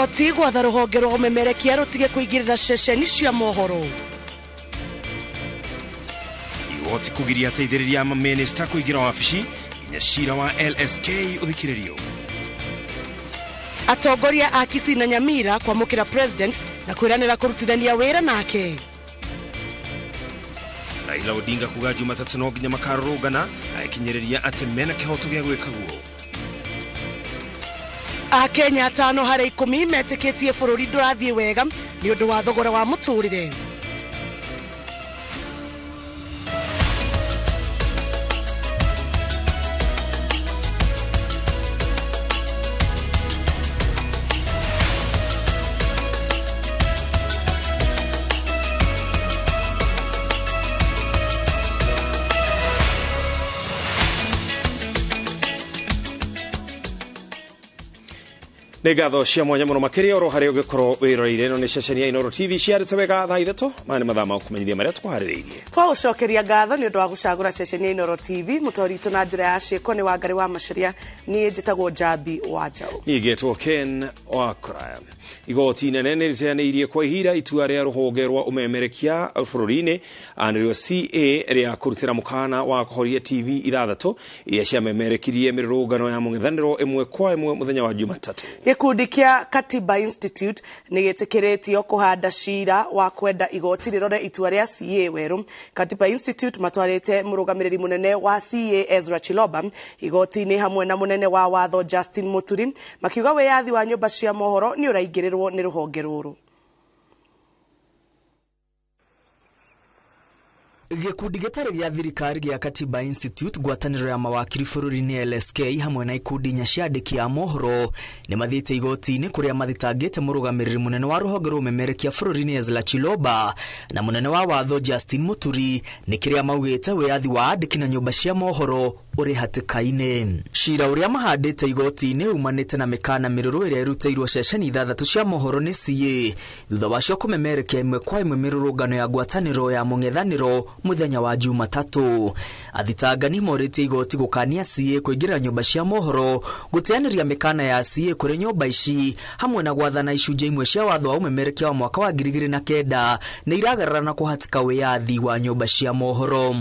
Igoti gwatha ruhonge rwa umemerekia rutige kuingirira ceceni cia mohoro. Igoti kugiria ateithĩrĩria ama minister kuingira wabici inya cira wa LSK uthikiririo. Atongoria a Kisii na Nyamira kwamukira president na kwiranira kurutithania wira nake. Raila Odinga kuga Jumatatu no nginya makarũrũngana akinyĩrĩria atĩ mena kĩhoto gĩa gwĩka guo. Akenya 5 harĩ 10 metĩkĩtie bũrũri ndũrathiĩ wega nĩ ũndũ wa thogora wa mũtũrĩre. Negatho cia mwanya muno makiria oro hari ugikorwo wiroreire no ni ceceni ya Inoro TV ciarite wega thaa ithatũ mane mathama kumenyithia maria tũkuharĩrĩirie. Twagucokeria ngatho ni ũndũ wa gucagũra ceceni ya Inoro TV mutorito na njĩra ya ciĩko ni Wangari wa Macharia ni njĩtagwo Jabi wa Njau. Nĩngetwo Ken wa Kuraya. Igoti inene nĩrĩteanĩirie kwa ihinda itua rĩa rũhonge rwa umemerekia bũrũri-inĩ anĩrĩo CA rĩa kũrutĩra mũkana wa kũhoria TV ithathatũ iria ciamemerekirie mĩrũrũngano ya mũng'ethanĩro ĩmwe kwa ĩmwe mũthenya wa Jumatatu. Gĩkundi kĩa Katiba Institute nĩgĩtĩkĩrĩtio kũhanda cira wa kwenda igoti rĩrore itua rĩa CA werũ. Katiba Institute matwarĩte mũrũgamĩrĩri mũnene wa CA Ezra Chiloba igoti-inĩ hamwe na mũnene wa watho Justin Muturi makiuga wĩyathi wa nyũmba cia mohoro nĩ ũraingĩrĩrwo nĩ rũhonge rũrũ. Gĩkundi gĩtarĩ gĩa thirikari gĩa Katiba Institute ngwatanĩro ya mawakiri bũrũri-inĩ LSK hamwe na ikundi nya cia andĩki a mohoro nĩ mathiĩte igoti-inĩ kũrĩa mathitangĩte mũrũgamĩrĩri mũnene wa rũhonge rwa ũmemerekia bũrũri-inĩ Ezra Chiloba na mũnene wa watho Justin Muturi nĩ kĩrĩa maugĩte wĩyathi wa andĩki na nyũmba cia mohoro ũrĩ hatĩka-inĩ. Cira ũrĩa mahandĩte igoti-inĩ umanĩte na mĩkana mĩrũrũ ĩrĩa ĩrutĩirwo ceceni ithathatũ cia mohoro nĩ CA thutha wacio kũmemerekia ĩmwe kwa ĩmwe mĩrũrũngano ya ngwatanĩro ya mũng'ethanĩro muthenya wa Jumatatu. Athitangani morĩtie igoti gũkania CA kũingĩrĩra nyũmba cia mohoro gũteanĩria mĩkana ya CA kũrĩ nyũmba ici hamwe na gwathana icunjĩ imwe cia watho wa ũmemerekia wa mwaka wa 2009 nĩ iragararana kũhatĩka wĩyathi wa nyũmba cia mohoro.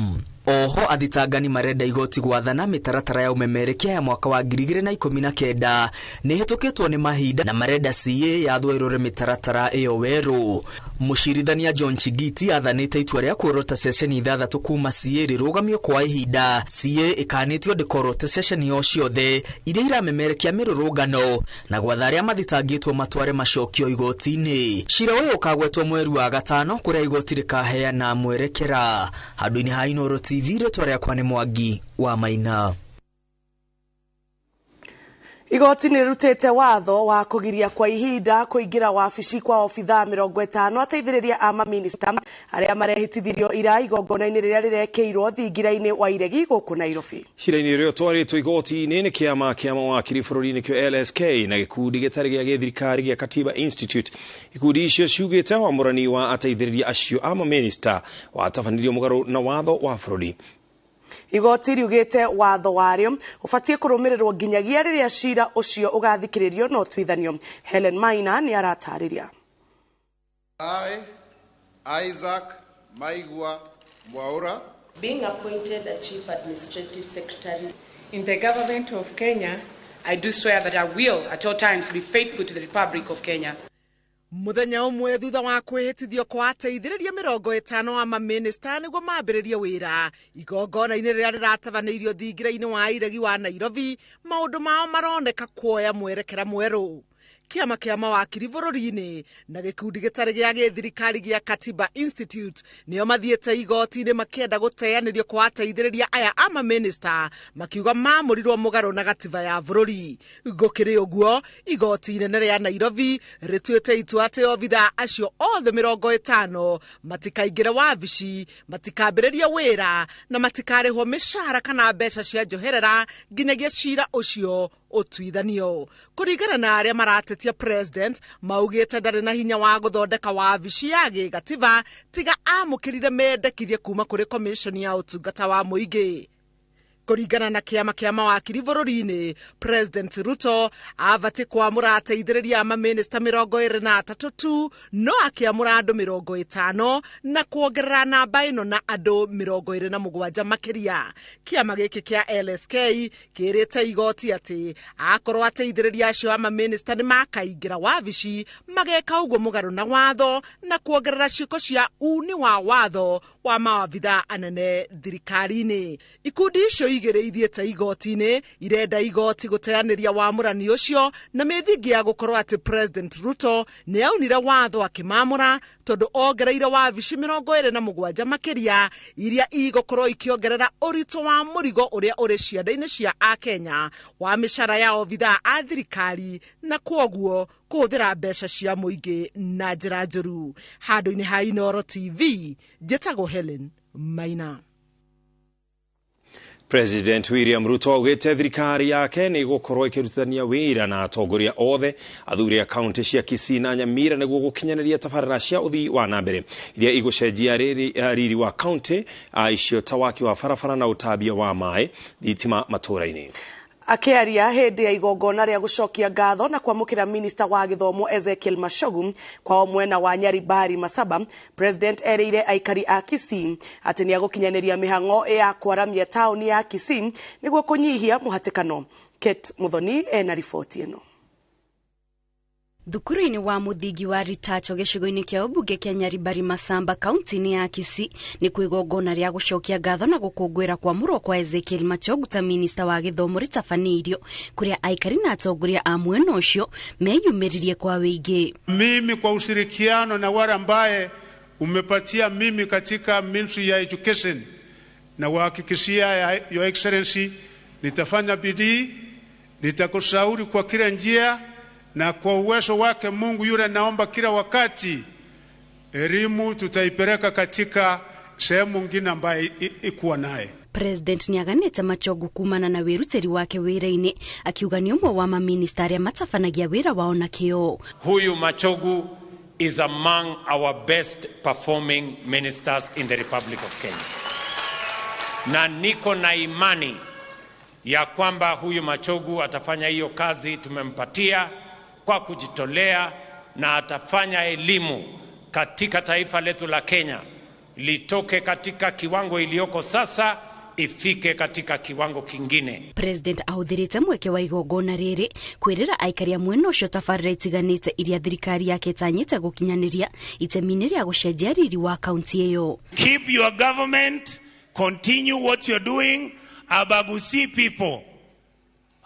Oho athitangani marenda igoti gwathana mĩtaratara ya ũmemerekia ya mwaka wa 2019 nĩ hetũkĩtwo nĩ mahinda na marenda CA yathwo ĩrore mĩtaratara ĩyo werũ. Mũcirithania John Chigiti athanĩte itua rĩa kuorota ceceni ithathatũ kuma CA rĩrũgamio kwa ihinda. CA ĩkanĩtio ndĩkorote ceceni o ciothe iria iramemerekia mĩrũrũngano na gwatha arĩa mathitangĩtwo matware macokio igoti-inĩ. Cira ũyũ ũkagwetwo mweri wa gatano kũrĩa igoti rĩkaheana mwerekera. Handũ-inĩ ha Inoro TV rĩtwa rĩakwa nĩ Mwangi wa Maina. Igoti nĩrutĩte watho wa kũgiria kwa ihinda kũingĩra wabici kwa obithaa 50 ateithĩrĩria a maminista arĩa marehĩtithirio ira igongona-inĩ rĩrĩa rĩrekĩirwo thingira-inĩ wa iregi gũkũ Nairobi. Cira-inĩ rĩo twarĩtwo igoti-inĩ nĩ kĩama kĩa mawakiri bũrũri-inĩ kĩo LSK na gĩkundi gĩtarĩ gĩa gĩthirikari gĩa Katiba Institute. Ikundi icio ciugĩte wamũrani wa ateithĩrĩria acio a maminista watabanirio mũgarũ na watho wa bũrũri. Igoti riugĩte watho warĩo ũbatiĩ kũrũmĩrĩrwo nginyagia rĩrĩa cira ũcio ũgathikĩrĩrio na ũtuithanio. Helen Maina nĩ aratarĩria. I, Isaac Maigua Mwaura, being appointed a Chief Administrative Secretary in the Government of Kenya, I do swear that I will at all times be faithful to the Republic of Kenya. Muthenya ũmwe thutha wa kwĩhĩtithio kwa ateithĩrĩria 50 wa maminista nĩguo mambĩrĩrie wĩra igongona-inĩ rĩrĩa rĩratabanĩirio thingira-inĩ wa iregi wa Nairobi, maũndũ mao maroneka kuoya mwerekera mwerũ. Kĩama kĩa mawakiri bũrũri-inĩ na gĩkundi gĩtarĩ gĩa gĩthirikari gĩa Katiba Institute nĩo mathiĩte igoti-inĩ makĩenda gũteanĩrio kwa ateithĩrĩria aya a maminista makiuga mamũrirwo mũgarũ na gatiba ya bũrũri. Gũkĩrĩ ũguo, igoti inene rĩa Nairobi rĩtuĩte itua atĩ obithaa acio othe 50 matikaingĩre wabici, matikambĩrĩrie wĩra na matikarĩhwo mĩcara kana mbeca cia njoherera nginyagia cira ũcio ũtuithanio. Kũringana na arĩa maratetia president maugĩte ndarĩ na hinya wa gũthondeka wabici ya gĩgatiba tiga amũkĩrire mendekithie kuma kũrĩ commission ya ũtungata wa mũingĩ. Kũringana na kĩama kĩa mawakiri bũrũri-inĩ, President Ruto abatiĩ kwamũra ateithĩrĩria mamĩnĩsta 23 tu, no akĩamũra andũ 50 na kuongerera namba ĩno na andũ 27 makĩria. Kĩama gĩkĩ kĩa LSK kĩrĩte igoti atĩ akorwo ateithĩrĩria acio a mamĩnĩsta nĩ makaingĩra wabici mageka ũguo mũgarũ na watho na kuongerera ciĩko cia uni wa watho wa maabitha anene thirikari-inĩ. Ikundi icio igĩrĩ ithiĩte igoti-inĩ irenda igoti gũteanĩria wamũrani ũcio na mĩthingi ya gũkorwo atĩ President Ruto nĩ aunire watho akĩmamũra tondũ ongereire wabici 27 makĩria iria igũkorwo ikĩongerera ũritũ wa mũrigo ũrĩa ũrĩ cianda-inĩ cia Akenya wa mĩcara ya obitha a thirikari na kwoguo kũhũthĩra mbeca cia mũingĩ na njĩra njũru. Handũ-inĩ ha Inooro TV, njĩtagwo Helen Maina. President William Ruto augĩte thirikari yake nĩ gũkorwo ĩkĩrutithania wĩra na atongoria othe athuri a kaunti cia Kisii na Nyamira nĩguo gũkinyanĩria tabarĩra cia ũthii wa nambere iria igũcenjia riri wa kaunti icio ta waki wa barabara na ũtambia wa maĩ thitima matũũra-inĩ. Akiaria hĩndĩ ya igongona rĩa gũcokia ngatho na kwamũkĩra minista wa gĩthomo Ezekiel Machogu kwa mwena wa Nyaribari Masaba, President erĩire aikari a Kisii atĩ nĩ agũkinyanĩria mĩhang'o ya kwaramia taũni ya Kisii nĩguo kũnyihia mũhatĩkano. Kate Muthoni ena riboti ĩno. Thukuru-inĩ wa mũthingi wa Ritacho gĩcigo-inĩ kĩa ũmbunge kĩa Nyaribari Masamba kaunti-inĩ ya Kisii nĩ kwĩgongona rĩa gũcokia ngatho na gũkũngũĩra kwamũrwo kwa Ezekiel Machogu ta minista wa gĩthomo rĩtabanĩirio kũrĩa aikari na atongoria a mwena ũcio meyumĩririe kwa wĩingĩ. Mimi kwa ushirikiano na wale ambaye umepatia mimi katika Ministry ya Education na wahakikishia Your Excellency nitafanya bidii, nitakushauri kwa kila njia na kwa uwezo wake Mungu yule naomba kila wakati elimu tutaipeleka katika sehemu nyingine ambayo ikuwa naye. President nĩaganĩte Machogu kumana na wĩrutĩri wake wĩra-inĩ akiuga nĩ ũmwe wa maminista arĩa matabanagia wĩra wao na kĩo. Huyu Machogu is among our best performing ministers in the Republic of Kenya. Na niko na imani ya kwamba huyu Machogu atafanya hiyo kazi tumempatia kwa kujitolea na atafanya elimu katika taifa letu la Kenya litoke katika kiwango iliyoko sasa ifike katika kiwango kingine. President ahũthĩrĩte mweke wa igongona rĩrĩ kwĩrĩra aikari a mwena ũcio tabarĩra itiganĩte iria thirikari yake ĩtanyĩte gũkinyanĩria itemi-inĩ rĩa gũcenjia riri wa kaunti ĩyo. Keep your government, continue what you're doing. Abagusi people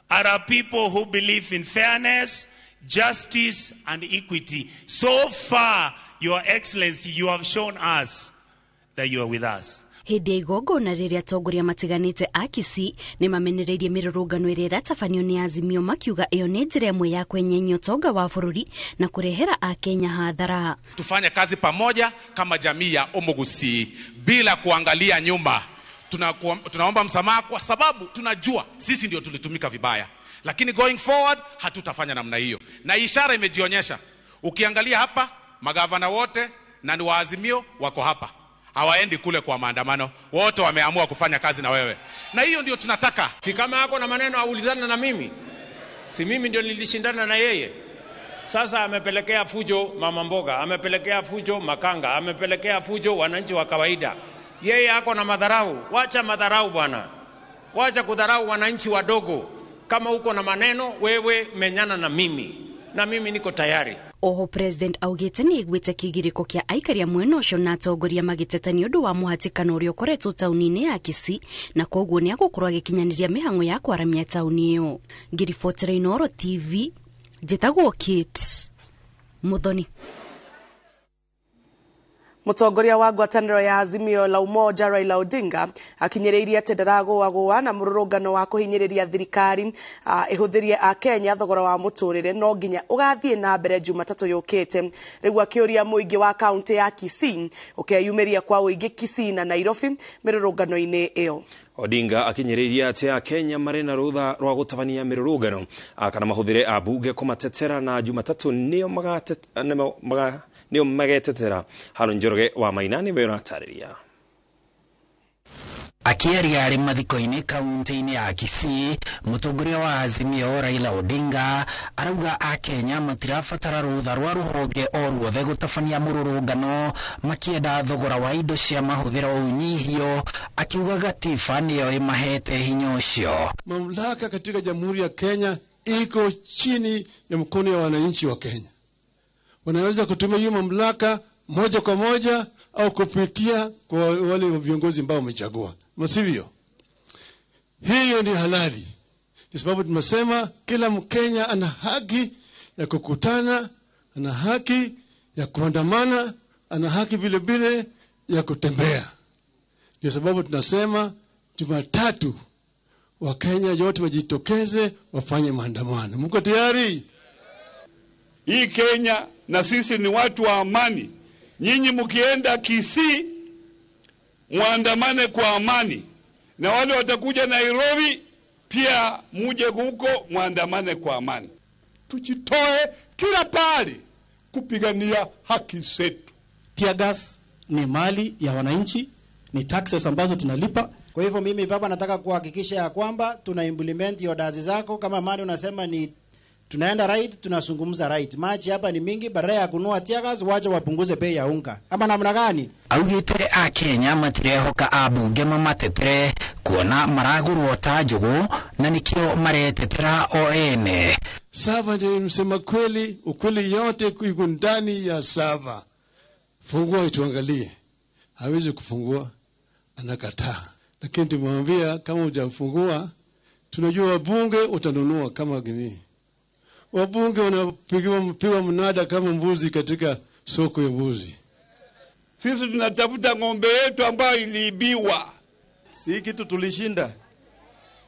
are people who believe in fairness, justice and equity. So far, Your Excellency, you have shown us that you are with us. Hĩndĩ ya igongona rĩrĩa atongoria matiganĩte a Kisii nĩ mamenereirie mĩrũrũngano ĩrĩa ĩratabanio nĩ Azimio makiuga ĩyo nĩ njĩra ĩmwe ya kwenyenya ũtonga wa bũrũri na kũrehera Akenya hathara. Tufanye kazi pamoja kama jamii ya Omugusi bila kuangalia nyuma. Tunaomba msamaha kwa sababu tunajua sisi ndio tulitumika vibaya. Lakini going forward hatutafanya namna hiyo. Na ishara imejionyesha. Ukiangalia hapa magavana wote na ni waazimio wako hapa. Hawaendi kule kwa maandamano. Wote wameamua kufanya kazi na wewe. Na hiyo ndio tunataka. Si kama yako na maneno aulizana na mimi. Si mimi ndio nilishindana na yeye. Sasa amepelekea fujo mama mboga, amepelekea fujo makanga, amepelekea fujo wananchi wa kawaida. Yeye yako na madharau. Wacha madharau bwana. Wacha kudharau wananchi wadogo. Kama uko na maneno wewe menyana na mimi. Na mimi niko tayari. Oho President augĩte nĩ aiguĩte kĩgirĩko kĩa aikari a mwena ũcio na atongoria magĩteta nĩ ũndũ wa mũhatĩkano ũrĩa ũkoretwo taũni-inĩ ya Kisii na koguo nĩ agũkorwo agĩkinyanĩria mĩhang'o ya kwaramia taũni ĩyo. Ngiribotera Inooro TV, njĩtagwo Kate Muthoni. Mũtongoria wa ngwatanĩro ya Azimio la Umoja Raila Odinga akinyĩrĩirie atĩ ndaragũagũa na mũrũrũngano wa kũhinyĩrĩria thirikari ĩhũthĩrie a Kenya thogora wa mũtũrĩre no nginya ũgathiĩ na mbere Jumatatũ yũkĩte. Rĩu akĩũria mũingĩ wa kaunti ya Kisii ũkeyumĩria kwa ũingĩ Kisii na Nairobi mĩrũrũngano-inĩ ĩyo. Odinga akinyĩrĩirie atĩ a Kenya marĩ na rũtha rwa gũtabania mĩrũrũngano kana mahũthĩre ambunge kũmatetera na Jumatatũ nĩo magetetera. Hano Njoroge wa Maina nĩ wĩra atarĩria. Akiaria ari mathiko-ini kaunti-ini ya Kisii, mutongoria wa Azimio Raila Odinga arauga Akenya matirabatara rutha rwa ruhonge o ruothe gutabania mururungano makienda thogora wa indo cia mahuthiro unyihio, akiuga gatiba niyo imahete hinya ucio. Mamlaka katika Jamhuri ya Kenya iko chini ya mkono ya wananchi wa Kenya. Wanaweza kutumia hiyo mamlaka moja kwa moja au kupitia kwa wale viongozi ambao wamechagua. Msivyo? Hiyo ni halali. Kwa sababu tumesema kila Mkenya ana haki ya kukutana, ana haki ya kuandamana, ana haki vile vile ya kutembea. Kwa sababu tunasema Jumatatu Wakenya yote wajitokeze wafanye maandamano. Mko tayari? Hii Kenya na sisi ni watu wa amani. Nyinyi mkienda Kisii muandamane kwa amani, na wale watakuja Nairobi pia muje huko muandamane kwa amani. Tujitoe kila pale kupigania haki zetu. Tear gas ni mali ya wananchi, ni taxes ambazo tunalipa. Kwa hivyo mimi baba nataka kuhakikisha ya kwamba tuna implement orders zako. Kama mali unasema ni tunaenda right, tunazungumza right. Maji hapa ni mingi, badala ya kununua tear gas wacha wapunguze bei ya unga. Ama namna gani? Augite Akenya matirehoka abunge mamatetere kuona maragurwo ta njugu na nikio maretetera o ene. Sava ndiye msema kweli, ukweli yote iko ndani ya Sava. Fungua ituangalie. Hawezi kufungua, anakataa. Lakini tumwambia kama hujafungua, tunajua wabunge utanunua kama gini. Wabunge wanapigiwa mnada kama mbuzi katika soko ya mbuzi. Sisi tunatafuta ng'ombe yetu ambayo iliibiwa. Si kitu tulishinda.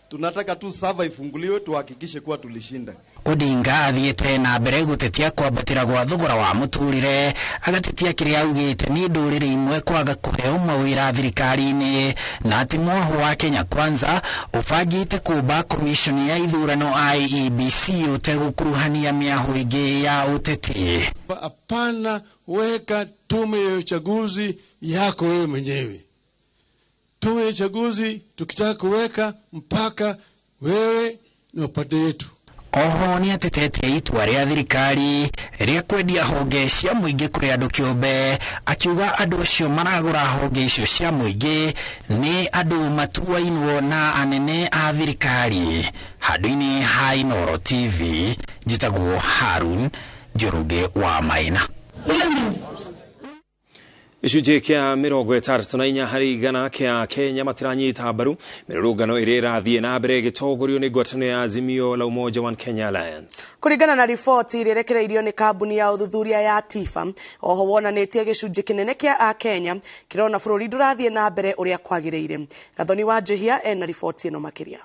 Tunataka tu Sava ifunguliwe tuhakikishe kuwa tulishinda. Odinga athiete na mbere gutetia kwambatira gwa thogora wa muturire, agatetia kiria augite ni ndurire imwe kwaga kuheo mawira thirikari-ini, na ati mwaho wa Kenya Kwanza ubangite kuba commission ya ithurano IEBC utegukuruhania miaho ingi ya uteti. Hapana, weka tume ya uchaguzi yako wewe mwenyewe. Tume ya uchaguzi tukitaka kuweka mpaka wewe na upande yetu. Oho ni atetete itua ria thirikari ria kwendia honge cia muingi kuri andu kiumbe, akiuga andu acio maragura honge icio cia muingi ni andu matuainwo na anene a thirikari. Handu-ini ha Inooro TV, njitagwo Harun Njoroge wa Maina. Icunjĩ kĩa 64 harĩ igana kĩa Kenya matiranyita mbaru mirũrũngano ĩrĩa ĩrathiĩ na mbere gĩtongorio nĩ ngwatanĩro ya Azimio la Umoja One Kenya Alliance. Kuringana na riboti ĩrĩa ĩrekereirio nĩ kambuni ya ũthuthuria ya TIFA, oho wonanĩtie gĩcunjĩ kĩnene kĩa Akenya kĩrona bũrũri ndũrathiĩ na mbere ũrĩa kwagĩrĩire. Gathoni wa Njihia ena riboti ĩno makĩria.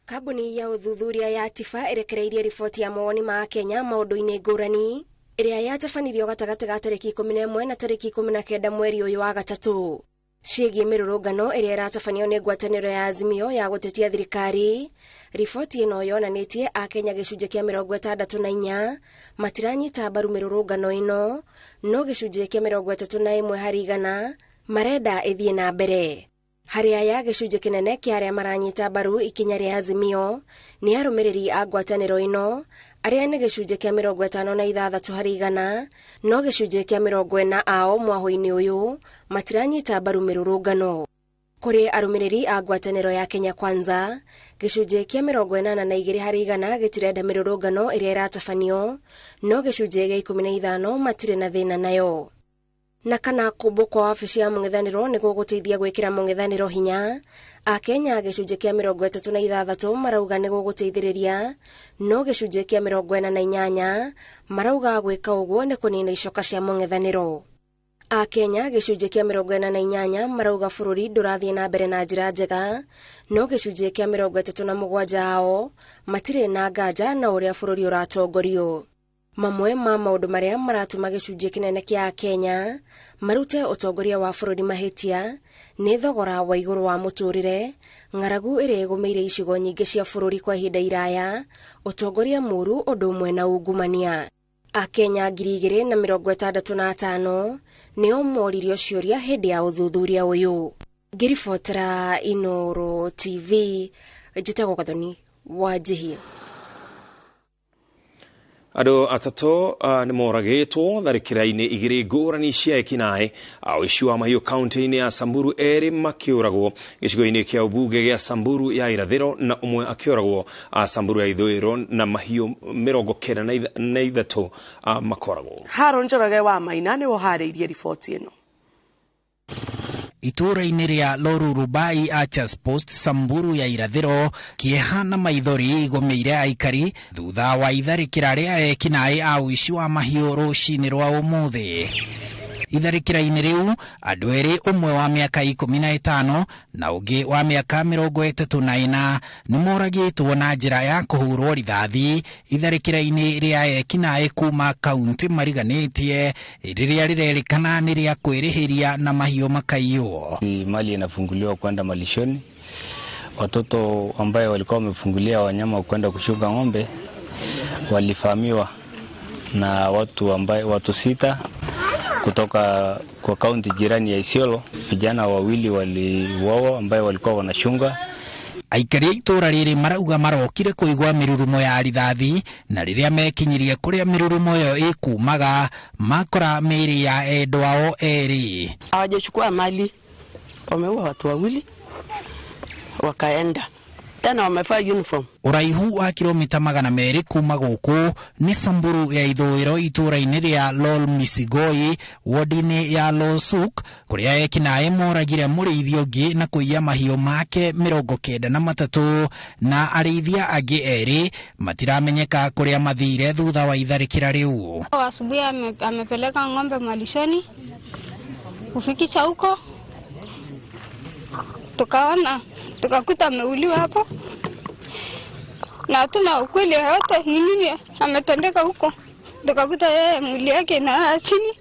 Kambuni ya ũthuthuria ya TIFA ĩrekereirie riboti ya mawoni ma Akenya maũndũ-inĩ ngũrani ĩrĩa yatabanirio gatagatĩ ga tarĩki 11 na tarĩki 19 mweri ũyũ wa gatatũ. Ciĩgiĩ mĩrũrũngano ĩrĩa ĩratabanio nĩ ngwatanĩro ya Azimio ya gũtetia thirikari, riboti ĩno yonanĩtie Akenya gĩcunjĩ kĩa 64 matiranyita mbaru mĩrũrũngano ĩno, no gĩcunjĩ kĩa 31 harĩ igana marenda ĩthiĩ na mbere. Harĩ aya gĩcunjĩ kĩnene kĩa arĩa maranyita mbaru ikinya rĩa Azimio nĩ arũmĩrĩri a ngwatanĩro ĩno, arĩa nĩ gĩcunjĩ kĩa 56 harĩ igana, no gĩcunjĩ kĩa 40 ao mwaho-inĩ ũyũ matiranyita mbaru mĩrũrũngano. Kũrĩ arũmĩrĩri a ngwatanĩro ya Kenya Kwanza, gĩcunjĩ kĩa 82 harĩ igana gĩtirenda mĩrũrũngano ĩrĩa ĩratabanio, no gĩcunjĩ gĩa 15 matirĩ na thĩna nayo. Na kana kũmbũ kwa wabici ya mũng'ethanĩro nĩ gũgũteithia gwĩkĩra mũng'ethanĩro hinya, Akenya gĩcunjĩ kĩa 36 marauga nĩ gũgũteithĩrĩria, no gĩcunjĩ kĩa 48 marauga gwĩka ũguo nĩ kũnina icoka cia mũng'ethanĩro. Akenya gĩcunjĩ kĩa 48 marauga bũrũri ndũrathiĩ na mbere na njĩra njega, no gĩcunjĩ kĩa 37 ao matirĩ na nganja na ũrĩa bũrũri ũratongorio. Mamwe ma maũndũ marĩa maratũma gĩcunjĩ kĩnene kĩa Kenya marute ũtongoria wa bũrũri mahĩtia nĩ thogora wa igũrũ wa mũtũrĩre, ng'aragu ĩrĩa ĩgũmĩire icigo nyingĩ cia bũrũri kwa ihinda iraya, ũtongoria mũũru ũndũ ũmwe na ungumania. Akenya 2065 nĩo moririo ciũria hĩndĩ ya ũthuthuria ũyũ. Ngiribotera Inoro TV njitagwo Gathoni Wanjihia. Andũ atatũ nĩ moragĩtwo tharĩkĩra-inĩ igĩrĩ ngũrani cia ekinaĩ ũici wa mahiũ kaunti-inĩ ya Samburu, erĩ makĩũragwo gĩcigo-inĩ kĩa ũmbunge gĩa Samburu ya irathĩro na ũmwe akĩũragwo Samburu ya ithũĩro, na mahiũ 93 makoragwo. Haron Njoroge wa Maina nĩ woharĩirie riboti ĩno. Itũra-inĩ rĩa Lorurubai Archers Post Samburu ya irathĩro, kĩeha na maithori igũmĩire aikari thutha wa itharĩkĩra rĩa ekinaĩ a ũici wa mahiũ rũcinĩ rwa ũmũthĩ. Itharĩkĩra-inĩ rĩu andũ erĩ, ũmwe wa mĩaka 15 na ũngĩ wa mĩaka 34 nĩ moragĩtwo na njĩra ya kũhũrwo rithathi itharĩkĩra-inĩ rĩa ekinaĩ kuma kaunti mariganĩtie, rĩrĩa rĩrerĩkana nĩ rĩa kwĩrĩhĩria na mahiũ makaiywo. Mali inafunguliwa kwenda malishoni. Watoto ambaye walikuwa wamefungulia wanyama kwenda kushuka ng'ombe walifahamiwa na watu 6 kutoka kwa kaunti jirani ya Isiolo. Vijana 2 waliuawa ambaye walikuwa wanashunga. Aikari itũra rĩrĩ marauga marokire kũigwa mĩrurumo ya rithathi, na rĩrĩa mekinyirie kũrĩa mĩrurumo ĩyo ĩkumaga makora mĩĩrĩ ya endwa ao erĩ. Hawajachukua mali, wameua watu 2 wakaenda. Tena wamevaa uniform. Uraihu wa kilomita 200 kuma gũkũ nĩ Samburu ya ithũĩro, itũra-inĩ rĩa Lol Misigoi, wodi-inĩ ya Losuk, kũrĩa ekinaĩ moragire mũrĩithia ũngĩ na kũiya mahiũ make 93, na arĩithia angĩ erĩ matiramenyeka kũrĩa mathire thutha wa itharĩkĩra rĩu. Asubuhi amepeleka ng'ombe malishoni, kufikisha huko tukakuta ameuliwa hapo, na hatuna ukweli yote ni nini ametendeka huko. Tukakuta yeye mwili yake na chini.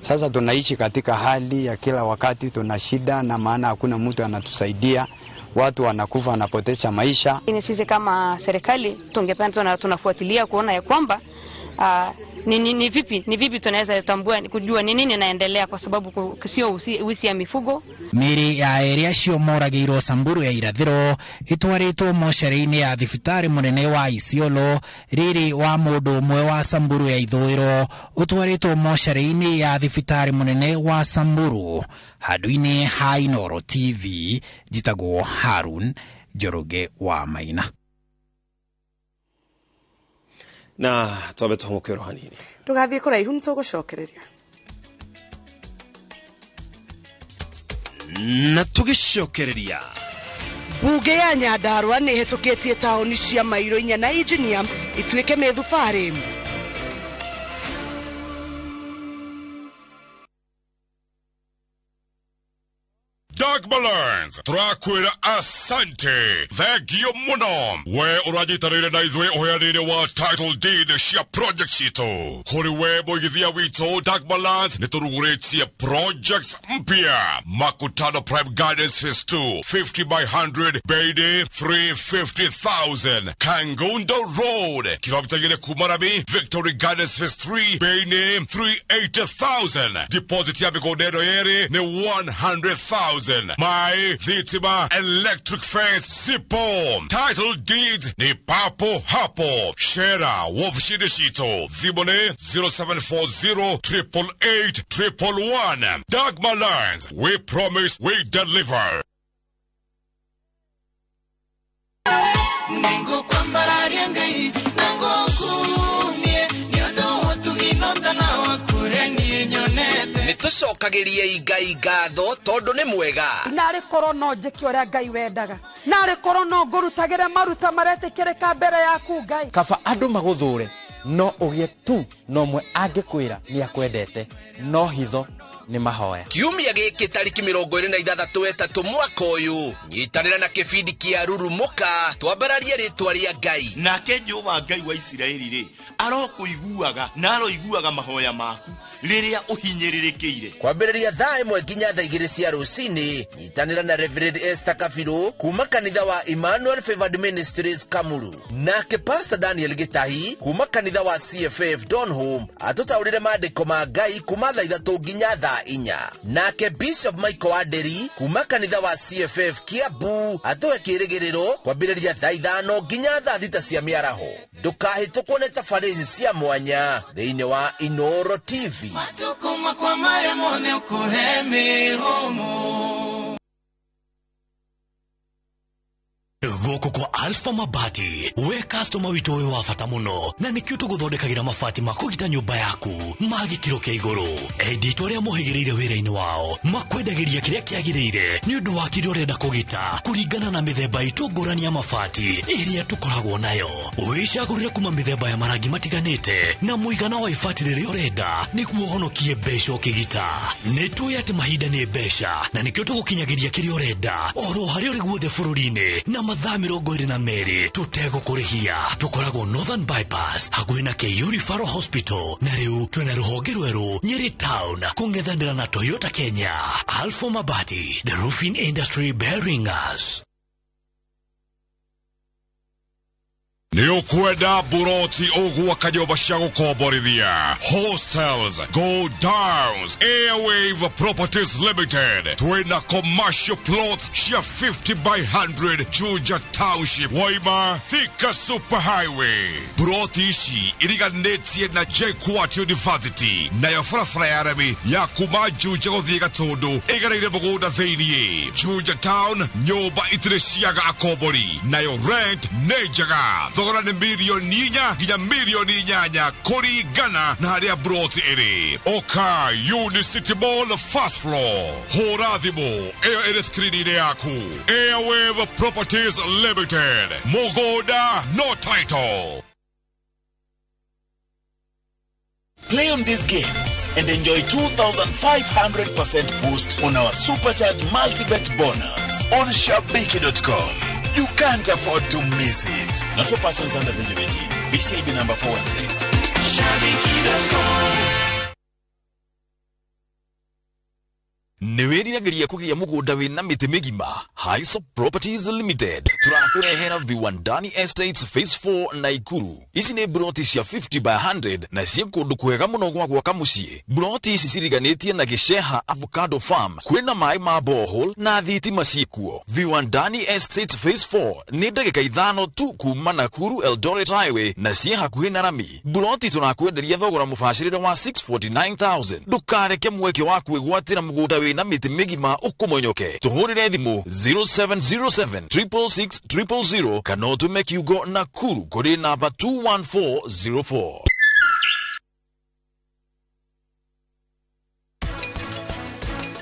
Sasa tunaishi katika hali ya kila wakati tuna shida, na maana hakuna mtu anatusaidia. Watu wanakufa, wanapoteza maisha. Sisi kama serikali tungependa tunafuatilia kuona ya kwamba ni vipi tunaweza tambua kujua ni nini inaendelea, kwa sababu sio usi ya mifugo. Mĩĩrĩ ya erĩ acio moragĩirwo Samburu ya irathĩro ĩtwarĩtwo mocarĩ-inĩ ya thibitarĩ mũnene wa Isiolo, rĩrĩ wa mũndũ ũmwe wa Samburu ya ithũĩro ũtwarĩtwo mocarĩ-inĩ ya thibitarĩ mũnene wa Samburu. Handũ-inĩ ha Inoro TV, njitagwo Harun Njoroge wa Maina. Na twabe tũhũkĩro hanini. Tũgathiĩ kũraihu nĩtũgũcokereria. Na tũgĩcokereria. Bunge ya Nyandarua nĩ hetũkĩtie taũni cia Mairo 4 na Engineer ituĩke mĩthubarĩ. Doug Balance, turakwira asante thengio muno we urajitarire na izwe uheanire wa title deed cia project cito kuri we boigithia wito. Doug Balance nituruguretie projects mpya Makutano Prime Gardens Phase 2 50 by 100 Beide 350,000 Kangundo Road kilomita gine Kumarami Victory Gardens Phase 3 Beine 380,000 deposit ya migodero yere ne 100,000 My Thitima electric fence sipo title deeds ni papo hapo shera wofshidishito zibone 0740 888 Dagmar Lines, we promise we deliver. Ningo kwambara riangai nango kumie nyondo otuginota na wakureni nyonete nitucokagirie Ngai ngatho tondu ni mwega. Nari korono njeki oria Ngai wendaga. Nari korono ngurutagire maruta maretikirika mbere yaku Ngai. Kaba andu maguthure no ugie tu no mwe angikwira ni akwendete no hitho ni mahoya. Kiumia giki tariki 26 mwaka uyu nyitanira na kibindi kia Rurumuka twambararie ritwa ria Ngai. Nake Jehova Ngai wa Isiraeli ri arokuiguaga na aroiguaga mahoya maku riria uhinyirirekeire. Kwambĩrĩria thaa 1 nginya thaa 2 cia rũcinĩ, nyitanĩra na Reverend Esther Kabiru kuma kanitha wa Emmanuel Favored Ministries Kamuru, nake Pastor Daniel Gitahi kuma kanitha wa CFF Donholm atũtaũrĩre maandĩko ma Ngai kuma thaa 3 nginya thaa 4, nake Bishop Michael Aderi kuma kanitha wa CFF Kiambu atũhe kĩrĩgĩrĩro kwambĩrĩria thaa 5 nginya thaa 6 cia mĩaraho. Ndũkahĩtũkwo nĩ tabarĩri cia mwanya thĩinĩ wa Inoro TV. Matukuma kwa mare mone ukuheme homo. Goko kwa Alpha Mabati, we customer wito we wafata muno, na nikio tuguthondekagira mabati makugita nyumba yaku magikiro kia iguru. Edito ria muhigirire wira-ini wao makwendagiria kiria kiagirire ni undu wa kiria urenda kugita kuringana na mithemba itu ngurani ya mabati iria tukoragwo nayo. Wicagurire kuma mithemba ya marangi matiganite na muigana wa ibati riria urenda niguo uhonokie mbeca ukigita. Nitui ati mahinda ni mbeca na nikio tugukinyagiria kiria urenda oro haria uri guothe bururi-ini na mathaa 22 tutegũkũrĩhia. Tukoragwo Northern Bypass hakuhĩ na KU Referral Hospital, na rĩu twĩna rũhonge rwerũ Nyeri Town kũng'ethanĩra na Toyota Kenya. Alpha Mabati, the roofing industry bearing us. Ni ukwenda buroti ogwa kajoba cia gukomborithia. Hostels, go downs, Airwave Properties Limited. Twina commercial plot cia 50 by 100 Juja Township, Waima, Thika Superhighway. Buroti ici iriganetie na JKUAT University na ya farafara ya rami ya kuma Juja guthii Gatundu igareire mugunda thiini. Juja Town nyumba itire ciaga akombori nayo rent nejaga. Thogora ni milioni 4 nginya milioni 8 kũringana na harĩa broti ĩrĩ. Oka Municipal Mall first floor. Hũra thimũ ĩyo ĩrĩ screen-inĩ yaku. Airwave Properties Limited. Mũgũnda no title. Play on these games and enjoy 2,500% boost on our supercharged multi-bet bonus on shabiki.com. You can't afford to miss it. Not for persons under the age of 18. BCIB number 416. Shabiki.com. Niwerigagiria kugia mugunda wina miti migima. Highsop Properties Limited turakurehera Viwandani Estates Phase 4 Naikuru. Ici ni broti cia 50 by 100 na cia kundu kwega muno gwa gwaka mucii. Broti ici ciriganitie na Gisheha Avocado Farm kwina mai ma borehole na thitima ciikuo. Viwandani Estates Phase 4 ni ndagika 5 tu kuma Nakuru Eldoret Highway na cia hakuhi na Rami. Broti tunakwenderia thogora mubashirire wa 649,000. Ndukareke mweke waku igwatira mugunda na miti migima ukumonyoke. Tuhurire thimu 0707 666 000 kana utume kiugo Nakuru kuri namba 21404.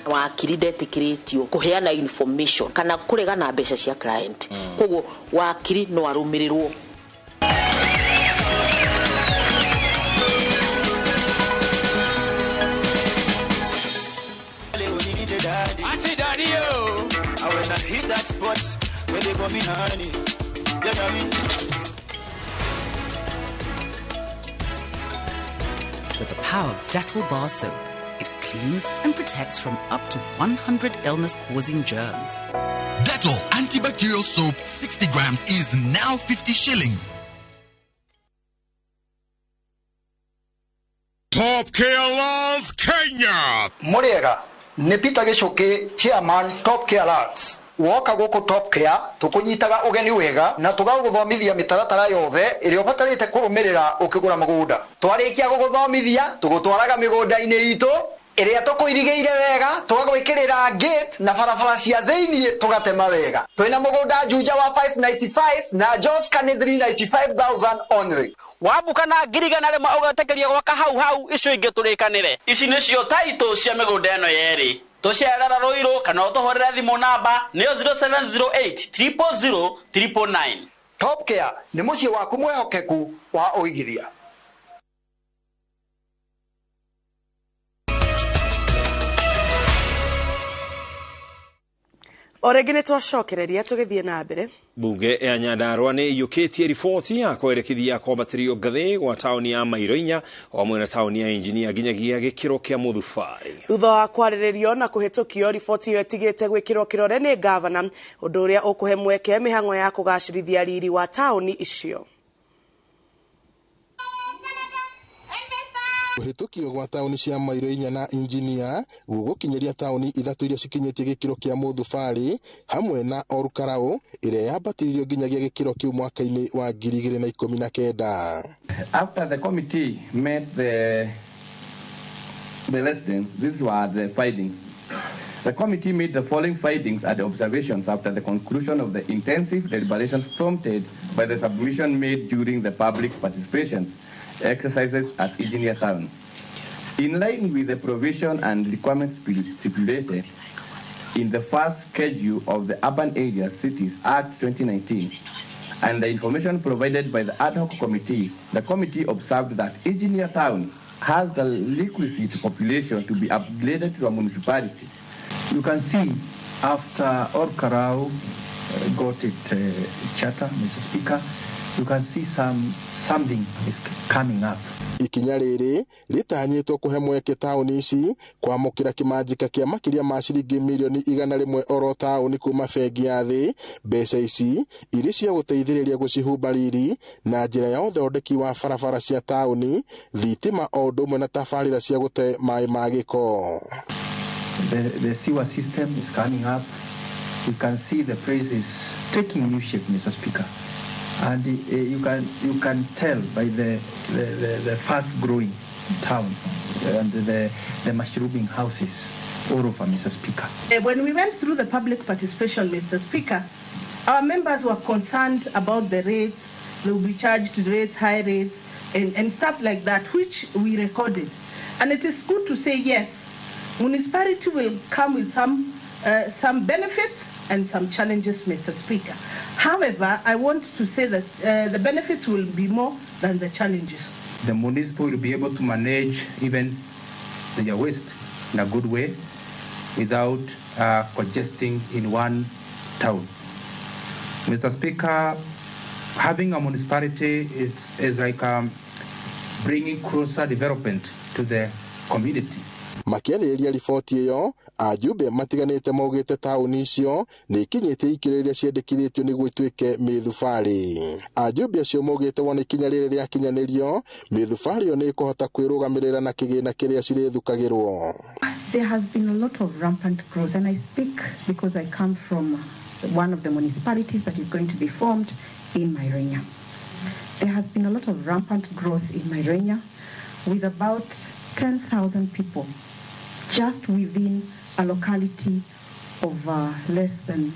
Wakiri ndetikiritio kuheana information kana kurega na mbeca cia client. Koguo wakiri no arumirirwo. Hit that spot where they got me honey. With the power of Dettol Bar Soap, it cleans and protects from up to 100 illness-causing germs. Dettol antibacterial soap 60 grams is now 50 shillings. Top Care Lance Kenya. Muriega, ni Peter Gichuki, Chairman Top Care Lance. Woka goko Top Care tukunyitaga ugeni wega na tugaguthomithia mitaratara yothe iri ubatarite kurumirira ukigura mugunda. Twarikia guguthomithia tugutwaraga migunda-ini itu iri tukuirigeire wega tugagwikirira gate na barabara cia thiini tugatema wega. Twina mugunda Juja wa 595 na Joska ni 395,000 only. Wabuka na ngirigana rimwe ugatekeria gwaka hau icio ingi turikanire. Ici nicio title cia migunda eno yeri. Tosherera Roiro kana utohorera thimu namba niyo 0708 000 999. Top Care ni mucie waku mwehokeku wa uigithia. Oregi nĩ twacokereria tũgĩthiĩ na mbere. Bunge ya Nyandarua nĩ iyũkĩtie riboti ya kwerekithia kwambatĩrio ngathĩ gwa taũni ya Mairoinya o hamwe na taũni ya Engineer nginyagia gĩkĩro kĩa mũthubarĩ. Thutha wa kwarĩrĩrio na kũhĩtũkio, riboti ĩyo ĩtigĩte gwĩkĩrwo kĩrore nĩ gavana, ũndũ ũrĩa ũkũhe mweke mĩhang'o ya kũgacĩrithia riri wa taũni icio. Kũhĩtũkio gwa taũni cia Mairoinya na Engineer gũgũkinyĩria taũni ithatũ iria cikinyĩtie gĩkĩro kĩa mũthubarĩ hamwe na Olkarau ĩrĩa yambatĩririo nginyagia gĩkĩro kĩu mwaka-inĩ wa 2019. After the committee met the residents, these were the findings. The committee made the following findings and observations after the conclusion of the intensive deliberations prompted by the submission made during the public participation exercises at Engineer Town. In line with the provision and requirements stipulated in the first schedule of the Urban Areas Cities Act 2019 and the information provided by the ad hoc committee, the committee observed that Engineer Town has the requisite population to be upgraded to a municipality. You can see after Olkarau got its charter, Mr. Speaker, you can see something is coming up. Ikinya rĩrĩ rĩtanyĩtwo kũhe mweke taũni ici kwamũkĩra kĩmanjĩka kĩa makĩria ma ciringi mirioni 100 oro taũni kuma bengi ya thĩ. Mbeca ici irĩ cia gũteithĩrĩria gũcihumba riri na njĩra ya ũthondeki wa barabara cia taũni, thitima o ũndũ ũmwe na tabarĩra cia gũte maĩ ma gĩko. The sewer system is coming up. You can see the place is taking new shape, Mr. Speaker. And you can tell by the fast growing town and the mushrooming houses all over, Mr. Speaker. When we went through the public participation, Mr. Speaker, our members were concerned about the rates. They will be charged rates, high rates, and stuff like that, which we recorded. And it is good to say yes, municipality will come with some benefits and some challenges, Mr. Speaker. However, I want to say that the benefits will be more than the challenges. The municipal will be able to manage even their waste in a good way without congesting in one town. Mr. Speaker, having a municipality is like bringing closer development to the community. Makĩarĩrĩria riboti ĩyo, ajumbe matiganĩte maugĩte taũni icio nĩ ikinyĩtie ikĩro iria ciendekithĩtio nĩguo ituĩke mĩthubarĩ. Ajumbe acio maugĩte wona ikinya rĩrĩ rĩakinyanĩrio, mĩthubarĩ ĩyo nĩ ĩkũhota kwĩrũgamĩrĩra na kĩgĩna kĩrĩa cirĩthukagĩrwo. There has been a lot of rampant growth, and I speak because I come from one of the municipalities that is going to be formed in Mairoinya. There has been a lot of rampant growth in Mairoinya with about 10,000 people just within a locality of less than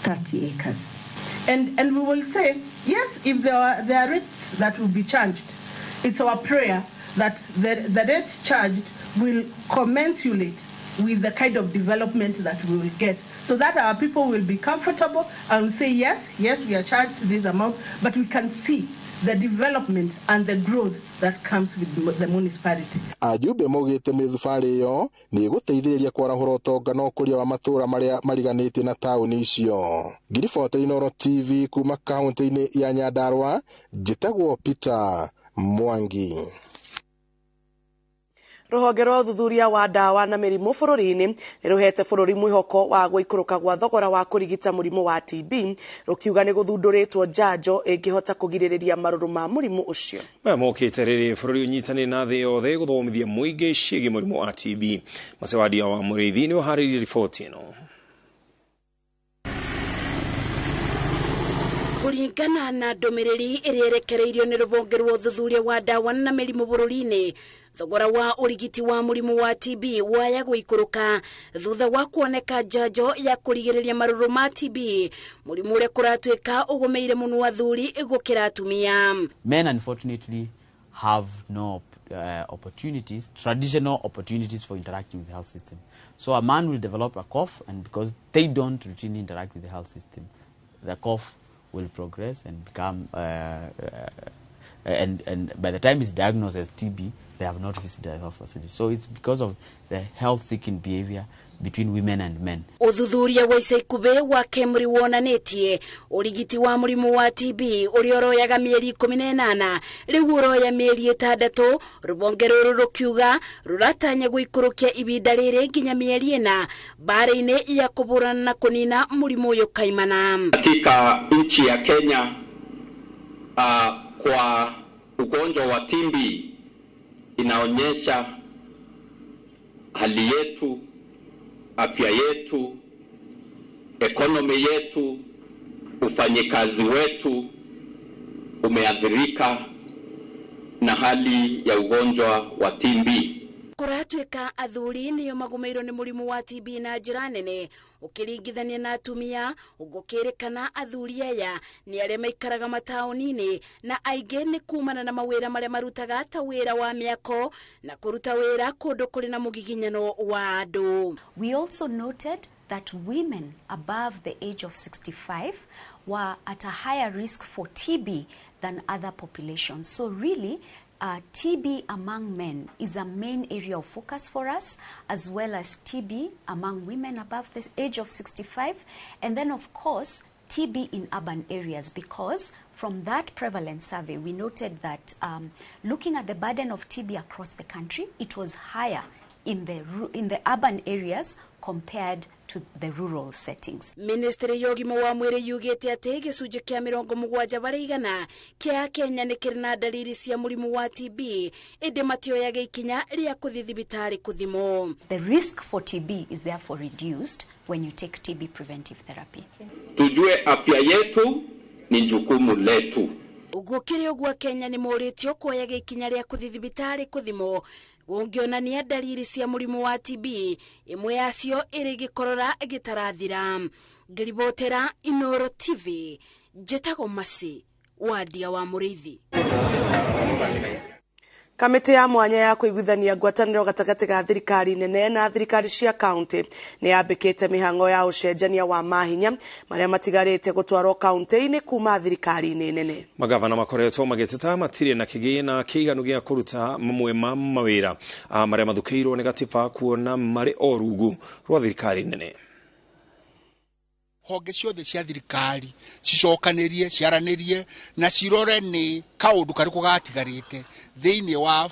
30 acres. And we will say, yes, if there are rates that will be charged, it's our prayer that the rates charged will commensurate with the kind of development that we will get, so that our people will be comfortable and say, yes, we are charged this amount, but we can see the development and the growth that comes with the municipality. Ajumbe maugĩte mĩthubarĩ ĩyo nĩ ĩgũteithĩrĩria kwarahũra ũtonga na ũkũria wa matũũra marĩa mariganĩtie na taũni icio. Ngiriboti Inooro TV kuma kaunti-inĩ ya Nyandarua, njĩtagwo Peter Mwangi. Rũhonge rwa ũthuthuria wa ndawa na mĩrimũ bũrũri-inĩ nĩ rũhete bũrũri mwĩhoko wa gũikũrũka gwa thogora wa kũrigita mũrimũ wa TB, rũkiuga nĩ gũthundũrĩtwo njanjo ĩngĩhota kũgirĩrĩria marũrũ ma mũrimũ ũcio. Mokĩte rĩrĩ bũrũri ũnyitanĩire na thĩ yothe gũthomithia mũingĩ ciĩgiĩ mũrimũ wa TB. Macewadia wa Mũrĩithi nĩ ũharĩirie riboti ĩno. Kũringana na ndũmĩrĩri ĩrĩa ĩrekereirio nĩ rũhonge rwa ũthuthuria wa ndawa na mĩrimũ bũrũri-inĩ, thogora wa ũrigiti wa mũrimũ wa TB waya gũikũrũka thutha wa kuoneka njanjo ya kũrigĩrĩria marũrũ ma TB, mũrimũ ũrĩa kũratuĩka ũgũmĩire mũno athuri gũkĩra atumia. Men unfortunately have no opportunities, traditional opportunities for interacting with the health system. So a man will develop a cough, and because they don't routinely interact with the health system, the cough will progress and become and by the time it's diagnosed as TB, they have not visited a health facility. So it's because of the health-seeking behavior between women and men. Uthuthuria wa ica ikuhĩ wa Kemri wonanĩtie ũrigiti wa mũrimũ wa TB ũrĩa ũroyaga mĩeri 18 rĩu ũroya mĩeri 6 rũbonge rũrũ rũkiuga rũratanya gũikũrũkia ibinda rĩrĩ nginya mĩeri 4 bara-inĩ ya kũbũrana na kũnina mũrimũ ũyũ kaimana. Katika nchi ya Kenya kwa ugonjwa wa TB inaonyesha hali yetu, afya yetu, ekonomi yetu, ufanyikazi wetu umeathirika na hali ya ugonjwa wa TB. Kuratuika athuri niyo magumeirwo ni murimu wa TB na njira nene ukiringithania na atumia ugukirikana athuri aya ni aria maikaraga mataoni-ini na aingĩ ni kumana na mawira maria marutaga ta wira wa miako na kuruta wira kundu kuri na mugiginyano wa andu. We also noted that women above the age of 65 were at a higher risk for TB than other populations. So really TB among men is a main area of focus for us, as well as TB among women above the age of 65, and then of course TB in urban areas, because from that prevalence survey we noted that looking at the burden of TB across the country, it was higher in the urban areas compared to the rural settings. Ministry yogimo wa mwiri yugite ati gicunje kia 70 bari igana kia Kenya ni kirina dalili cia murimu wa TB indi matioyaga ikinya ria kuthithibitari kuthimo. The risk for TB is therefore reduced when you take TB preventive therapy. Tujue afya yetu ni jukumu letu. Ugukiri ogwa Kenya ni moritio kuoyaga ikinya ria kuthithibitari kuthimo ungionania dalili cia murimu wa TB imwe yacio iri gikorora gitarathira. Ngiribotera Inoro TV, Jetago Masi, wadia wa Muriithi. Kamiti ya mwanya ya kuiguithania ngwatanĩro gatagatĩ ga thirikari nene na thirikari cia kaunti ni yambĩkĩte mĩhang'o ya ũcenjania wa mahinya marĩa matigarĩte gũtwarwo kaunti-inĩ kuma thirikari-inĩ nene. Magavana makoretwo magĩteta matirĩ na kĩgĩna kĩiganu gĩa kũruta mamwe ma mawĩra marĩa mathukĩirwo nĩ gatiba kuona marĩ o rungu rwa thirikari nene. Honge ciothe cia thirikari cicokanĩrie ciaranĩrie na cirore nĩ kaũndũ karĩkũ gatigarĩte thĩinĩ wa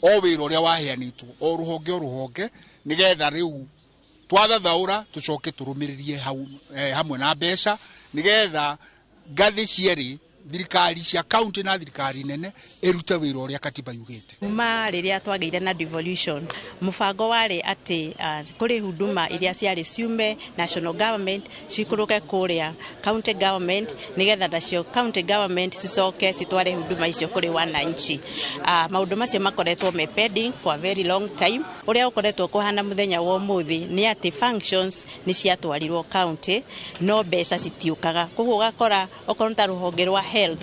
o wĩra ũrĩa waheanĩtwo o rũhonge nĩgetha rĩu twathathaũra tũcoke tũrũmĩrĩrie hau hamwe na mbeca nĩgetha ngathĩ cierĩ thirikari cia kaunti na thirikari nene erute wĩra ũrĩa katiba yugĩte. Kuma rĩrĩa twagĩire na devolution mũbango warĩ atĩ kũrĩ huduma iria ciarĩ ciume national government cikũrũke kũrĩa county government nĩgetha nacio county government cicoke citware huduma icio kũrĩ wananchi. Maũndũ macio makoretwo me pending for a very long time. Ũrĩa ũkoretwo kũhana mũthenya wa ũmũthĩ nĩ atĩ functions nĩ ciatwarirwo county no mbeca citiũkaga. Koguo ũgakora okorwo ta rũhonge rwa health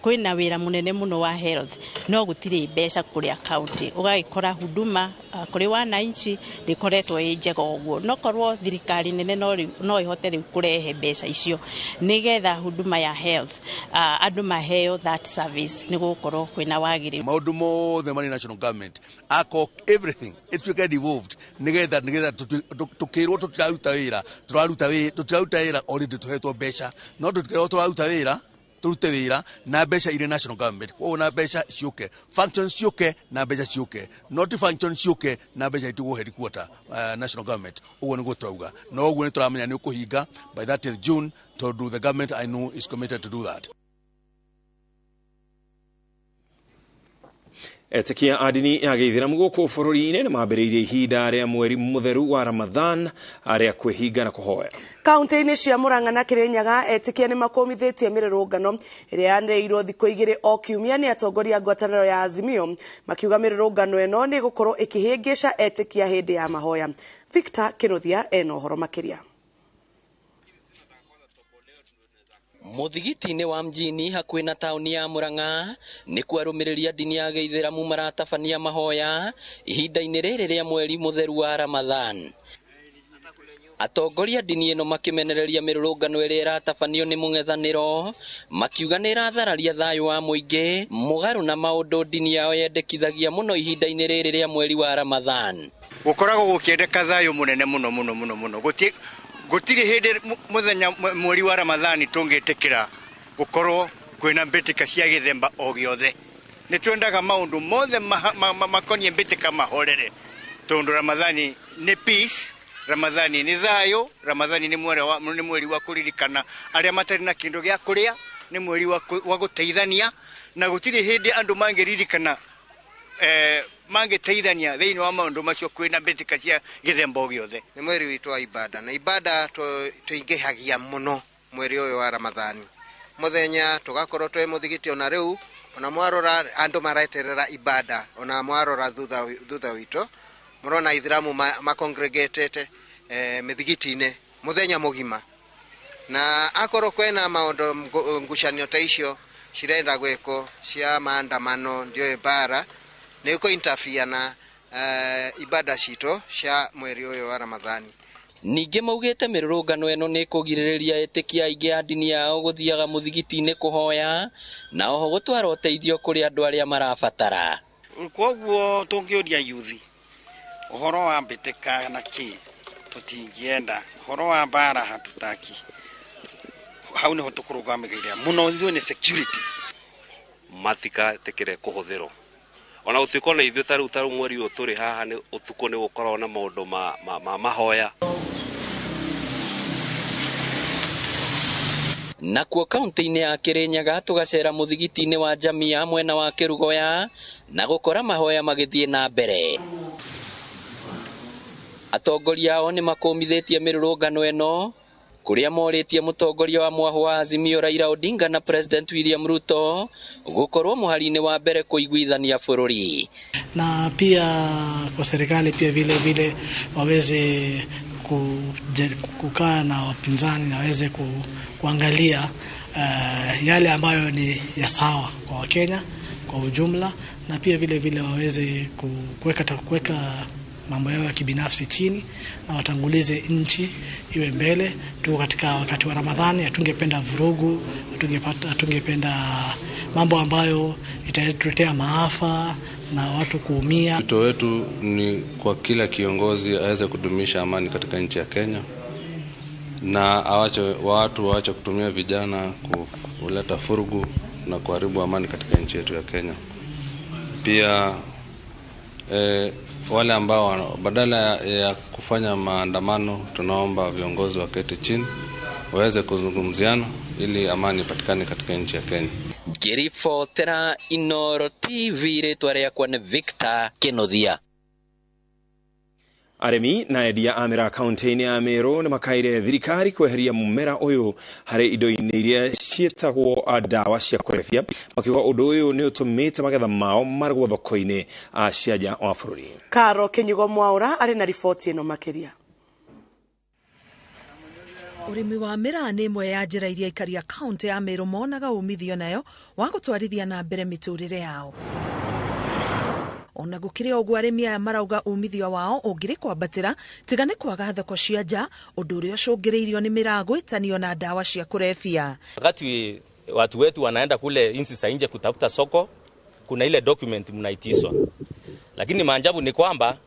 kwĩna wĩra mũnene mũno wa health no gũtirĩ mbeca kũrĩa county ũgagĩkora huduma kũrĩ wananchi rĩkoretwo ĩ njega ũguo no korwo thirikari nene no ihote rĩu kũrehe mbeca icio nĩgetha huduma ya health andũ maheo that service nĩgũkorwo kwĩna wagĩrĩru. Maũndũ mothe marĩ national government everything ĩtuĩke devolved nĩgetha tũkĩrwo tũraruta wĩra already tũhetwo mbeca no tũtikĩrwo tũraruta wĩra turute wĩra na mbeca irĩ national government kwa na mbeca ciũke functions ciũke na mbeca ciũke not functions ciũke na mbeca itugwo headquarter national government ũguo nĩguo turauga no ũguo nĩ tũramenya nĩ ũkũhinga by that till June to do the government I know is committed to do that. Etekia adini ya gĩithĩramu gũkũ bũrũri-inĩ nĩ mambĩrĩirie ihinda rĩa mweri mũtheru wa Ramadhan arĩa kwĩhinga na kũhoya. Kaunti-inĩ cia Murang'a na Kirinyaga etekia nĩ makomithĩtie mĩrũrũngano ĩrĩa yanĩrĩirwo thikũ 2 o kiumia nĩ atongoria ngwatanĩro ya Azimio makiuga mĩrũrũngano ĩno nĩ gũkorwo ĩkĩhĩngĩca etekia hĩndĩ ya mahoya. Victor Kĩnuthia ena ũhoro makĩria. Muthigiti-inĩ wa mjini hakuhĩ na tauni ya Murang'a nĩ kwarũmĩrĩria dini ya gĩithĩramu maratabania mahoya ihinda-inĩ rĩrĩ rĩa mweri mũtheru wa Ramadhan. Atongoria dini ĩno makimenereria mirurungano ĩrĩa ĩratabanio nĩ mũng'ethanĩro makiuga nĩ ĩrathararia thayũ wa mũingĩ mũgarũ na maũndũ dini yao yendekithagia mũno ihinda-inĩ rĩrĩ rĩa mweri wa Ramadhan. Gukoragwo gũkiendeka thayũ mũnene mũno gũtirĩ hĩndĩ mũthenya mweri wa Ramadhan tũngĩtĩkĩra gukorwo kwĩna mbĩtĩka cia gĩthemba o gĩothe. Nĩ twendaga maũndũ mothe makoniĩ mbĩtĩka mahorere tondũ Ramadhani nĩ peace, Ramadhani nĩ thayũ, Ramadhani nĩ mweri wa kũririkana arĩa matarĩ na kĩndũ gĩa kũrĩa, nĩ mweri wa gũteithania na gũtirĩ hĩndĩ andũ mangĩririkana mangĩteithania thĩinĩ wa maũndũ macio kwĩna mbĩtĩka cia gĩthemba o gĩothe. Nĩ mweri witũ wa ibada na ibada tũingĩhagia mũno mweri ũyũ wa Ramadhani. Muthenya tugakorwo twĩ muthigiti ona rĩu ona mwarora andũ mareterera ibada ona mwarora thutha witũ murona Ithiramu congregatete mithigiti-inĩ muthenya mugima na akorwo kwena maũndũ ngucanio ta icio cirenda gwĩkwo cia maandamano ndio bara nĩ uko interfere na ibada citũ cia mweri ũyũ wa Ramadhani. Ningĩ maugĩte mĩrũrũngano ĩno nĩ kũgirĩrĩria etĩkia aingĩ a dini yao gũthiaga mũthigiti-inĩ kũhoya na oho gũtwara ũteithio kũrĩ andũ arĩa marabatara. Kwoguo tũngĩũria yuthi ũhoro wa mbĩtĩka na kĩ tũtingĩenda, ũhoro wa bara hatutaki. Hau nĩho tũkũrũgamĩrĩra mũno ithuĩ nĩ security. Matikatekere kũhũthĩrwo ona ũtuĩko na ithuĩ tarũ mweri ũyũ tũrĩ haha nĩ ũtukũ nĩ gũkorwo na maũndũ ma mahoya. Nakuo kaunti-inĩ ya Kirinyaga tũgacera mũthigiti-inĩ wa Jamia mwena wa Kĩrugoya na gũkora mahoya magĩthiĩ na mbere. Atongoria ao nĩ makũmithĩtie mĩrũrũngano ĩno kuria morĩtie mũtongoria wa mwahũ wa Azimio Raila Odinga na President William Ruto gukorwo muhari-inĩ wa mbere kuiguithania bũrũri. Na pia kwa serikali pia vile waweze kukaa na wapinzani na waweze kuangalia yale ambayo ni ya sawa kwa Wakenya kwa ujumla na pia vile waweze kuweka mambo yao ya kibinafsi chini na watangulize nchi iwe mbele. Tuko katika wakati wa Ramadhani, hatungependa vurugu, hatungependa mambo ambayo itatuletea maafa na watu kuumia. Wito wetu ni kwa kila kiongozi aweze kudumisha amani katika nchi ya Kenya na watu waache kutumia vijana kuleta furugu na kuharibu amani katika nchi yetu ya Kenya. Pia wale ambao badala ya kufanya maandamano tunaomba viongozi waketi chini waweze kuzungumziana ili amani ipatikane katika nchi ya Kenya. Ngiribotera Inooro TV rĩtwa rĩakwa nĩ Victor Kenothia. Aremi na endia a mĩraa kaunti-inĩ ya Meru nĩ makaire thirikari kweheria mũmera ũyũ harĩ indo-inĩ iria ciĩtagwo ndawa cia kũrebia, makiuga ũndũ ũyũ nĩ ũtũmĩte magetha mao margwo thoko-inĩ cia nja wa bũrũri. Karo Kenyigo Mwaura arĩ na riboti ĩno makĩria. Ũrĩmi wa mĩraa nĩ ĩmwe ya njĩra iria aikari a kaunti ya Meru monaga umithio nayo wa gũtwarithia na mbere mĩtũrĩre yao. Ona gũkĩrĩ ũguo arĩmi aya marauga umithio wao ũngĩrĩ kwambatĩra tiga nĩ kwaga thoko cia nja, ũndũ ũrĩa ũcũngĩrĩirio nĩ mĩraa gwĩtanio na ndawa cia kũrebia. Wakati watu wetu wanaenda kule nchi za nje kutafuta soko, kuna ile document mnaitiswa. Lakini maajabu ni kwamba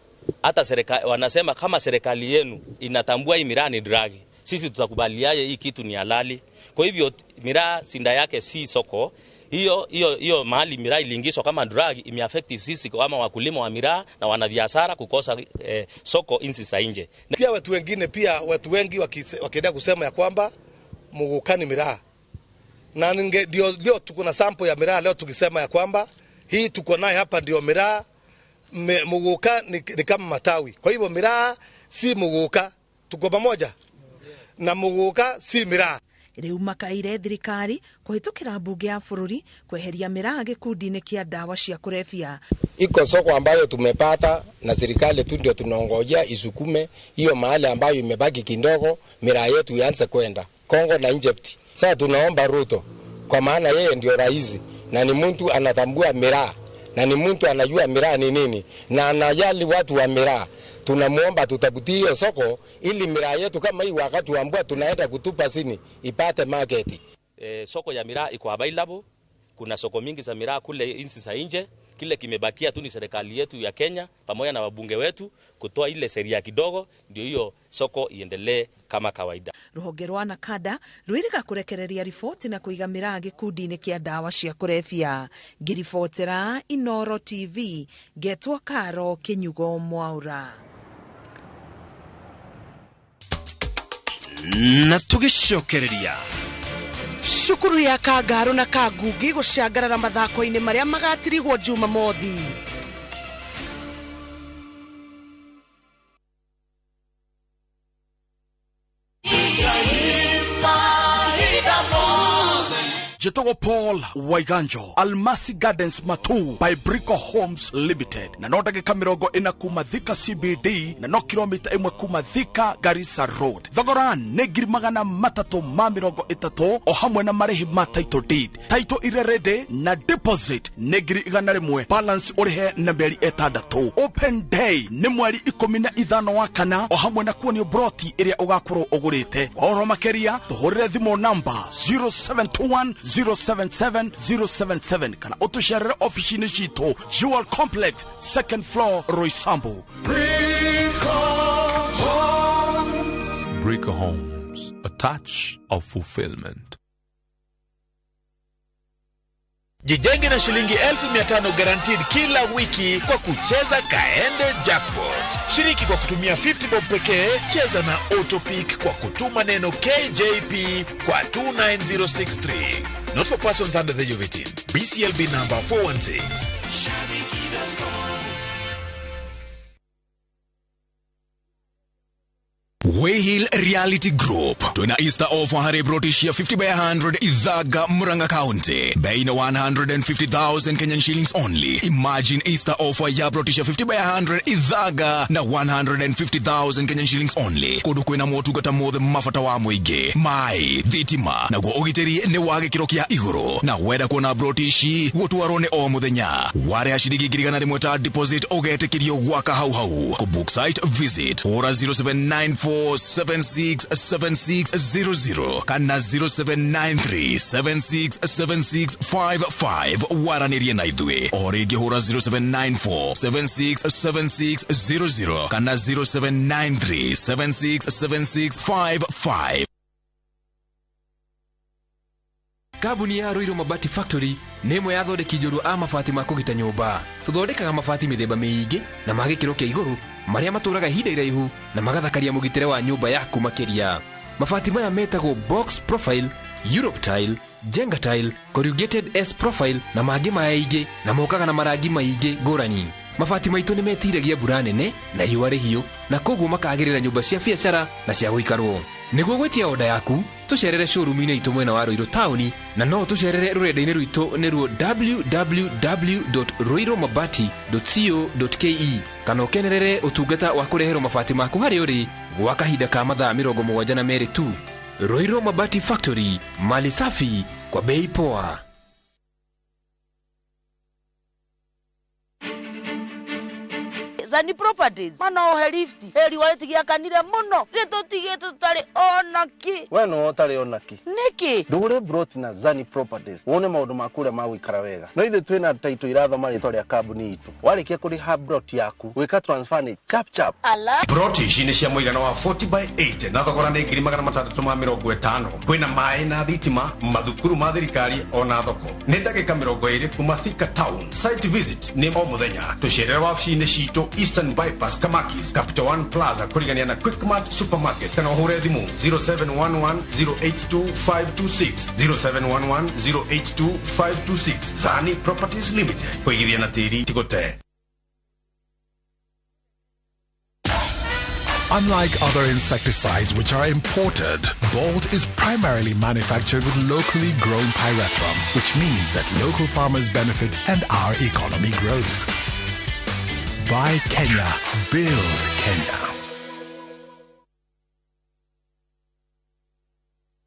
hata serikali wanasema kama serikali yenu inatambua hii miraa ni drug, sisi tutakubaliaje hii kitu ni halali? Kwa hivyo miraa sinda yake si soko. Hiyo mahali miraa iliingizwa kama drug imeaffect sisi kama wakulima wa miraa na wanabiashara kukosa soko nchi za nje. Pia watu wengi wakienda kusema ya kwamba muguka ni miraa. Na ndio tuko na sample ya miraa leo tukisema ya kwamba hii tuko nayo hapa ndio miraa, muguka ni kama matawi. Kwa hivyo miraa si muguka, tuko pamoja. Na muguka si miraa. Rĩu makaire thirikari kũhĩtũkĩra mbunge ya bũrũri kweheria mĩraa gĩkundi-inĩ kĩa ndawa cia kũrebia. Iko soko ambayo tumepata na serikali tu ndio tunaongojea isukume hiyo mahali ambayo imebaki kidogo miraa yetu ianze kwenda Kongo na Egypt. Sasa tunaomba Ruto kwa maana yeye ndio rais na ni mtu anatambua miraa na ni mtu anajua miraa ni nini na anajali watu wa miraa. Tunamuomba tutabutie hiyo soko ili miraa yetu kama hii wakati wa mvua tunaenda kutupa sini ipate market. Soko ya miraa iko available. Kuna soko mingi za miraa kule insi za nje. Kile kimebakia tu ni serikali yetu ya Kenya pamoja na wabunge wetu kutoa ile sheria kidogo ndio hiyo soko iendelee kama kawaida. Ruhonge rwa Nakada rwiriga kurekereria riboti na kuiga miraa gikundi-ini kia dawa cia kurefia. Ngiribotera Inoro TV, Getwa Karo Kinyugo Mwaura. Na tugicokereria Cukuru ya Kangaru na Kangungi gucangarara mathako-ini maria magatirigwo Jumamothi. Jetogo Paul Waiganjo, Almasi Gardens Matu by Brico Homes Limited. Na no dagika mirongo ina kuma Thika CBD na no kilomita imwe kuma Thika Garissa Road. Thogora nĩ ngiri magana matatũ ma mĩrongo ĩtatũ o hamwe na marĩhi ma title deed. Title ire ready na deposit nĩ ngiri igana rĩmwe. Balance ũrĩhe na mĩeri ĩtandatũ. Open day nĩ mweri 15 wa kana o hamwe na kuonio broti ĩrĩa ũgakorwo ũgũrĩte. Ũhoro makĩria tũhũrĩre thimũ namba 0721 077 kana utusharire office-ini citũ Jewel Complex 2nd floor Roysambu. Brico Homes, a touch of fulfillment. Jijenge na shilingi 1500 guaranteed kila wiki kwa kucheza Kaende Jackpot. Shiriki kwa kutumia 50 bob pekee, cheza na Autopic kwa kutuma neno KJP kwa 29063. Not for persons under the age of 18. BCLB number 416. Wayhill Reality Group tuna Easter offer hari brotishia 50 by 100 Izaga Muranga County bei na 150,000 Kenyan shillings only. Imagine Easter offer ya brotishia 50 by 100 Izaga na 150,000 Kenyan shillings only. Kodu kwena motu gata mothe mafata wa mwige mai thitima na go ogiteri ne wage kirokia iguru na weda kuona brotishi wotu warone o muthenya ware ashiriki girigana rimwe deposit ogete kirio gwaka hau ko book site visit ora 0794767600 kana 0793767655 waranirie na idwe orege hora 0794767600 kana 0793767655. Kabuni ya Roiro Mabati Factory nemo ya thondeki njuru a mabati ma kugita nyumba. Tuthondekaga mabati mithemba miingi na magikiro kia iguru maria maturaga ihinda iraihu na magathakaria mugitire wa nyumba yaku makiria. Mabati maya metagwo box profile, Europe tile, Jenga tile, corrugated S profile na mangi maingĩ na mokaga na marangi maingi ngũrani. Mabati maitu nĩ metiragia mbura nene na riũa rĩhiũ na koguo makagĩrĩra nyumba cia biacara na cia gũikarwo. Nĩguo gwetia oda yaku tucerere showroom-inĩ itũ mwena wa Roiro Town na no tucerere rũrenda-inĩ rwitũ nĩruo www.roiromabati.co.ke kana ũkenerere ũtungata wa kũreherwo mabati maku harĩ ũrĩ gwa kahinda ka mathaa 72 tu. Roiro Mabati Factory, mali safi kwa bei poa. Zani Properties mana ohe lifti heri waletigia kanire muno ritotige tutari onaki weno otari onaki niki ndugure brot na Zani Properties wone maundu makure ma gwikara wega no ithe twina taito irathoma ritwa ria kambuni itu warikia kuriha brot yaku wika transfer ni chap ala brot ni cia muigana wa 40 by 80 na thogora ni 650 kwina mai na thitima mathukuru ma thirikari ona thoko ni ndagika 20 kuma Thika Town. Site visit ni o muthenya tucerere wabici-ini citu Eastern Bypass Kamakis Capital One Plaza kurigania na Quickmart Supermarket kana hure thimu 0711082526 0711082526. Zani Properties Limited kuigithia na tiri tigote. Unlike other insecticides which are imported, Bolt is primarily manufactured with locally grown pyrethrum, which means that local farmers benefit and our economy grows. Buy Kenya, build Kenya.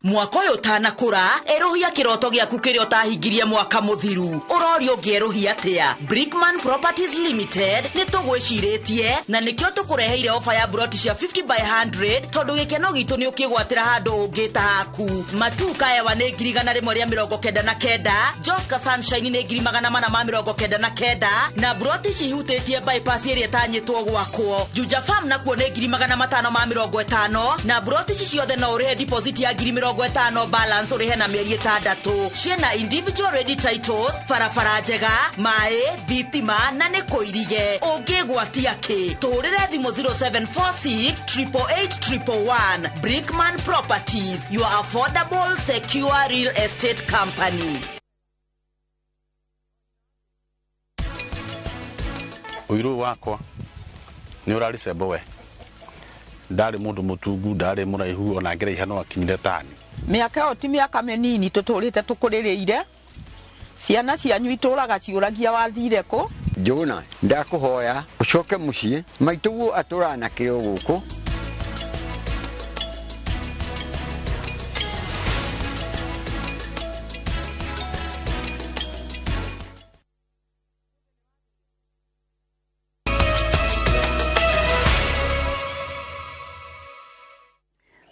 Mwaka uyu tanakura eruhia kiroto giaku kiria utahingirie mwaka muthiru urorio ngieruhia atia. Brickman Properties Limited nitugwiciritie na nikio tukureheire ofa ya broti cia 50/100 tondu gikeno gitu ni ukigwatira handu ungita haku. Matuka ewa ni 199 Joska Sunshine ni 499 na broti cihutĩtie bypass iria tanyitwo gwakwo. Juja Farm nakuo ni 550 na broti ciothe no urihe deposit ya 50 balance urihe na mieri 6. Ciena individual ready titles, farafara njega, mae, thitima na ni kuirige. Ungigwatia ki turire thimu 0746888111. Brickman Properties, your affordable secure real estate company. Uiru wakwa ni urari sebowe ndari mundu mutungu ndari muraihu ona ngere ihano akinyire tani miaka oti miaka menini tuturite tukuririire ciana cianyu ituraga ciuragia wathire ku Jona ndakuhoya ucoke mucie maitugu aturana kio guku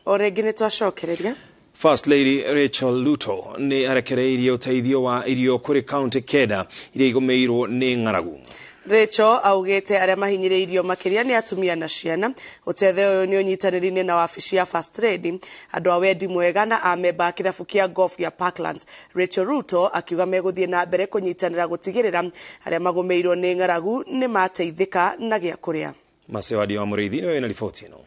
Oregi nitwacokereria. First Lady Rachel Luto ni arekereirie uteithio wa irio kuri county keda iria igomeirwo ni ng'aragu. Rachel augete aria mahinyiriirio makiria ni atumia na ciana. Utetheo uyu ni unyitaniri na wabici ya First Lady andu a wendi mwega na amemba kirabu kia golf ya Parklands. Rachel Ruto akiuga meguthie na mbere kunyitanira gutigirira aria magomeirwo ni ng'aragu ni mateithika na gia kuria. Masewadi wa Muriithi ni na ripoti ino.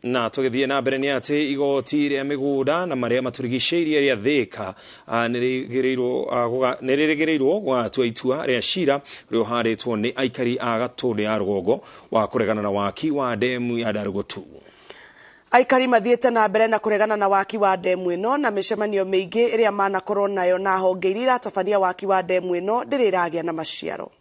Na tugithie na mbere ni ati igoti ria migunda na maria maturigiceirie ria Thika nirigereirwo gwatua itua ria cira rio haritwo ni aikari a Gatundu ya Rugongo wa kuregana na waki wa demu ya Darugotu. Aikari mathiete na mbere na kuregana na waki wa demu ino na micemanio mingi iria manakorwo nayo na honge iria iratabania waki wa demu ino ndiriragia na maciaro.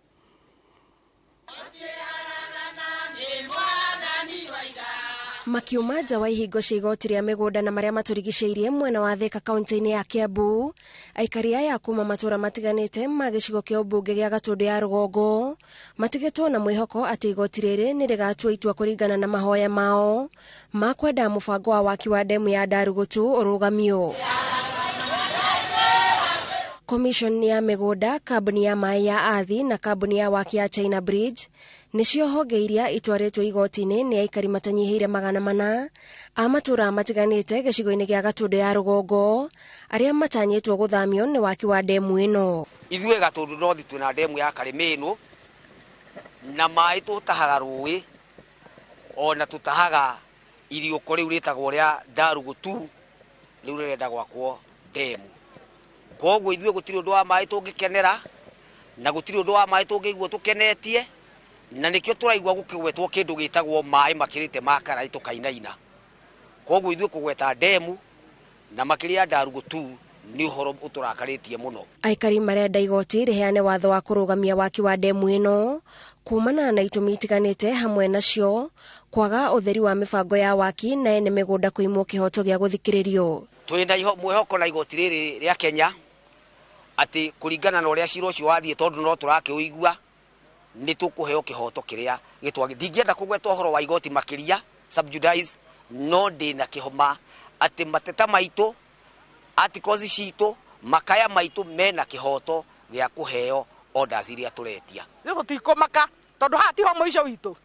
Makiuma nja wa ihingo cia igoti ria migunda na maria maturigiceirie mwena wa Thika kaunti-ini ya Kiambu, aikari aya kuma matura matiganite ma gicigo kia ubunge gia Gatundu ya Rugongo matigitwo na mwihoko ati igoti riri ni rigatua itua kuringana na mahoya mao ma kwenda mubango wa waki wa demu ya Darugotu urugamio. Commission ya migunda, kambuni ya mai ya Athi na kambuni ya waki ya China Bridge nicio honge iria itwaritwo igoti-ini ni aikari matanyihiire 400 a matura matiganite gicigo-ini gia Gatundu ya Rugongo aria matanyitwo guthamio ni waki wa demu ino. Ithue Gatundu North twina demu ya Karimeno na mai tutahaga rui ona tutahaga irio kuri uritagwo ria Darugotu riu renda gwakwo demu. Koguo ithue gutiri undu wa mai tungikenera na gutiri undu wa mai tungigwo tukenetie na nikio turaigwa gukigwetwo kindu gitagwo mai makirite makara tukainaina. Koguo ithue kugweta demu na makiria Darugotu ni uhoro uturakaritie muno. Aikari marenda igoti riheane watho wa kurugamia waki wa demu ino kumana na itumi itiganite hamwe nacio kwaga utheri wa mibango ya waki na ene migunda kuimwo kihoto gia guthikiririo. Twina mwihoko na igoti riri ria Kenya ati kuringana na uria ciro cio wathie tondu no turakiuigua ni tukuheo kihoto kiria gitwagi ndingienda kugweta uhoro wa igoti makiria subjudice no ndina kihoma ati mateta maitu articles citu makaya maitu mena kihoto gia kuheo orders iria turetia. Riu tikomaka tondu hati ho muico witu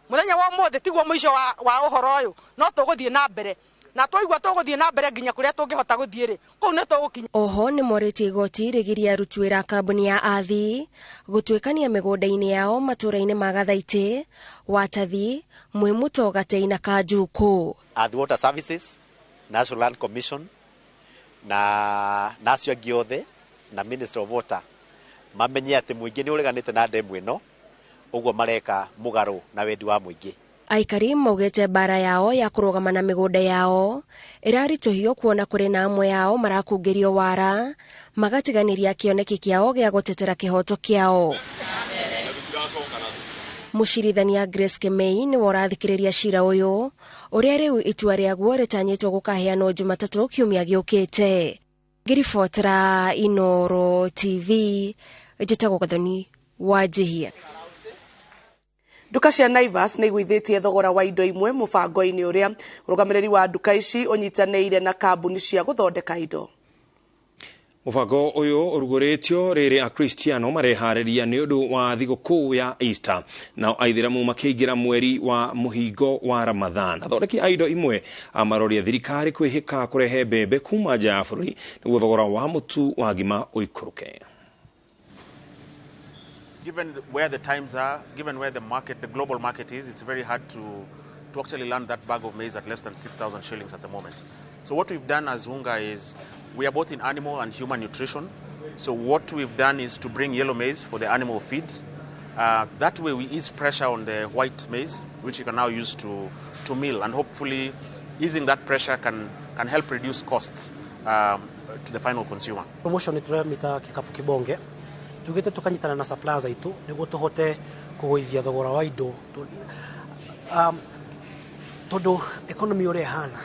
muthenya wa mothe tiguo muico wa uhoro uyu no tuguthie na mbere na twaigua tuguthie na mbere nginya kuria tungihota guthie ri kou ne tugukinya. Oho ni moriti igoti rigiria aruti wira kambuni ya Athi gutwikania migunda-ini yao matura-ini ma Gathaiti, Watathi, Mwimuto, Gatei na Kanjuku. Athi Water Services, National Land Commission na nacio giothe na Ministry of Water mamenye ati muingi ni ureganite na demu ino uguo mareka mugaru na wendi wa muingi. Aikari maugete bara yao ya kurugama na migunda yao iraritohio kuona kuri na amwe yao marakungirio wara magatiganiria kioneki kiao gia gutetera kihoto kiao. Mucirithania Grace Kemei ni worathikiriria cira uyu uria riu itua riaguo ritanyitwo gukaheanwo Jumatatu kiumia giukite. Ngiribotera Inoro TV njitagwo Gathoni Wanjihia. Duka cia Naivas nĩiguithĩtie thogora wa indo imwe mũbango-inĩ ũrĩa ũrũgamĩrĩri wa duka ici ũnyitanĩire na kambuni cia gũthondeka indo. Mũbango ũyũ ũrugũrĩtio rĩrĩ Akristiano mareharĩria nĩ ũndũ wa thigũkũ ya Easter. Nao aithĩramu makĩingĩra mweri wa mũhingo wa Ramadhan. Athondeki a indo imwe amaroria thirikari kwĩhĩka kũrehe mbembe kuma nja ya bũrũri nĩguo thogora wa mũtu wa ngima ũikũrũke. Given where the times are, given where the global market is, it's very hard to actually land that bag of maize at less than 6,000 shillings at the moment. So what we've done as Unga is, we are both in animal and human nutrition. So what we've done is to bring yellow maize for the animal feed. That way we ease pressure on the white maize, which you can now use to mill, and hopefully easing that pressure can help reduce costs to the final consumer. Promotion ni turamita kikapu kibonge. Tugite tukanyitana na suppliers aitu niguo tuhote kugoithia thogora wa indo tondu economy ore hana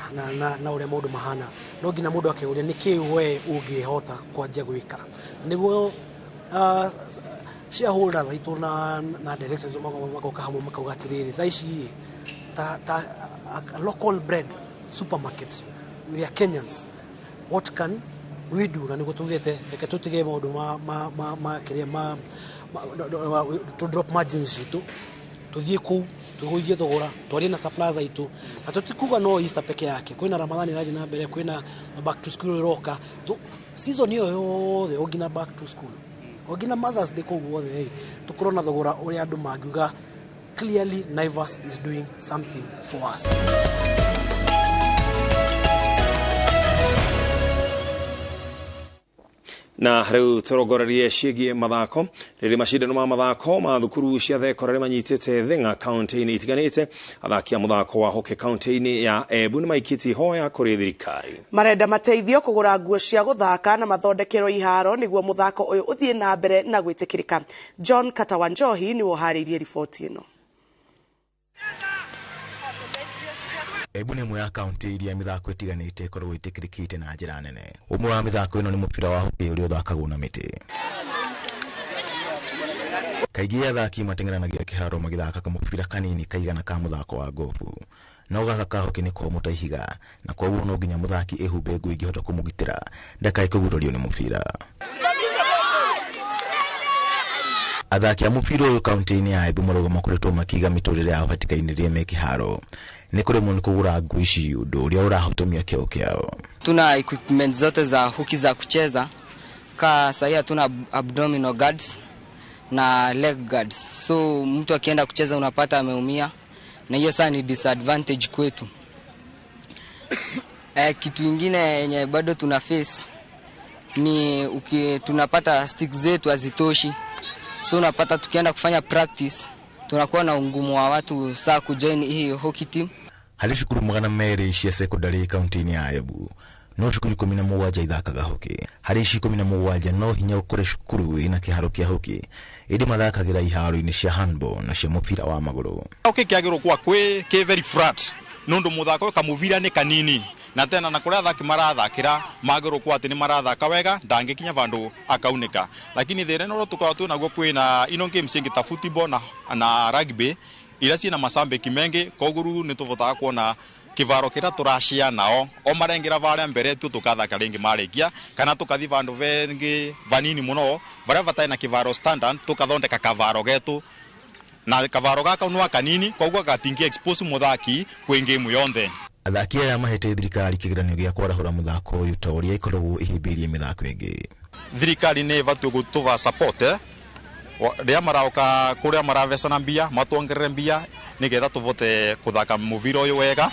na ore maundu mahana no ngina mundu akiuria niki we ungihota kwanjia gwika niguo shareholders aitu na directors magoka hamwe makauga atiriri thaici ta local bread supermarkets, we are Kenyans, what can we do na niguo tugete reke tutige maundu ma kiria to drop margins itu tuthie ku tugoithie thogora twari na suppliers aitu na tutikuga no Easter peke yake kwina Ramadhani irathi na mbere kwina back to school iroka season iyo yothe ogina back to school ogina Mother's Day koguo the tukorwo na thogora uri andu mangiuga clearly Naivas is doing something for us. Na rĩu tũrongorerie ciĩgiĩ mathako rĩrĩ macindano ma mathako ma thukuru cia thekondarĩ manyitĩte thĩng'a kaunti-inĩ itiganĩte. Athaki a mũthako wa hockey kaunti-inĩ ya Embu nĩ maikĩtie ihoya kũrĩ thirikari. Marenda mateithio kũgũra nguo cia gũthaka na mathondekerwo iharo nĩguo mũthako ũyũ ũthiĩ na mbere na gwĩtĩkĩrĩka. John Katawanjohi nĩ woharĩirie riboti ĩno. Embu nĩ ya kaunti iria mĩthako ĩtiganĩte ĩkoragwo ĩtĩkĩrĩkĩte na njĩra nene. Ũmwe wa mĩthako ĩno nĩ mũbira wa hockey ũrĩa ũthakagwo na mĩtĩ. Kaingĩ athaki mateng'eranagia kĩharo magĩthaka kamũbira kanini kaigana ka mũthako wa gofu. No gaka ka hockey nĩko mũtaihiga na koguo no nginya mũthaki ehumbe nguo ingĩhota kũmũgitĩra ndakae kũgurũrio nĩ mũbira. Athaki a mũbira ũyũ kaunti-inĩ ya Embu marauga makoretwo makiiga mĩtũrĩre yao hatĩka-inĩ rĩrĩa me kĩharo. Nĩ kũremwo nĩ kũgũra nguo ici ũndũ ũrĩa ũrahotomia kĩo kĩao. Tuna equipment zote za hockey za kucheza ka sahii hatuna abdominal guards na leg guards, so mtu akienda kucheza unapata ameumia na hiyo sana ni disadvantage kwetu. Kitu kingine yenye bado tuna face ni tunapata sticks zetu hazitoshi, so unapata tukienda kufanya practice tunakuwa na ungumu wa watu saa kujoin hii hockey team. Harĩ cukuru magana merĩ cia secondary kaunti-inĩ ya Embu no cukuru 17 ithakaga hockey. Harĩ ici 17 no hinya ũkore cukuru ina kĩharo kĩa hockey ĩndĩ mathakagĩra iharo-inĩ cia handball na cia mũbira wa magũrũ. Hockey kĩagĩrwo kwa kwĩ very flat nũndũ mũthako kamũbira nĩ kanini na tena na kũrĩa athaki marathakĩra magĩrwo kwa atĩ nĩ marathaka wega ndangĩkinya vandũ akaunĩka. Lakini thĩna no tũkoragwo twĩ naguo kwĩna ino games ingĩ ta football na rugby ila ciina masambiki mengi koguo nĩ tũvotaga kuona kivaro kĩrĩa tũracia nao o marengera varia mbere tu tukathaka ringi marĩkia kana tukathi vandu vengi vanini muno varia vatai na kivaro standard tukathondeka kavaro getu na kavaro gaka nwa kanini koguo gatingi expose muthaki kwĩ game yonthe. Athaki aya mahete thirikari kĩgeranio gĩa kwarahũra mũthako ũyũ ta ũrĩa ikoragwo ihĩmbĩirie mĩthako ĩngĩ. Thirikari nĩ ĩbatiĩ gũtũva support rĩa marauka kũrĩa maravecana mbia matuongerere mbia nĩgetha tũvote kũthaka mũbira ũyũ wega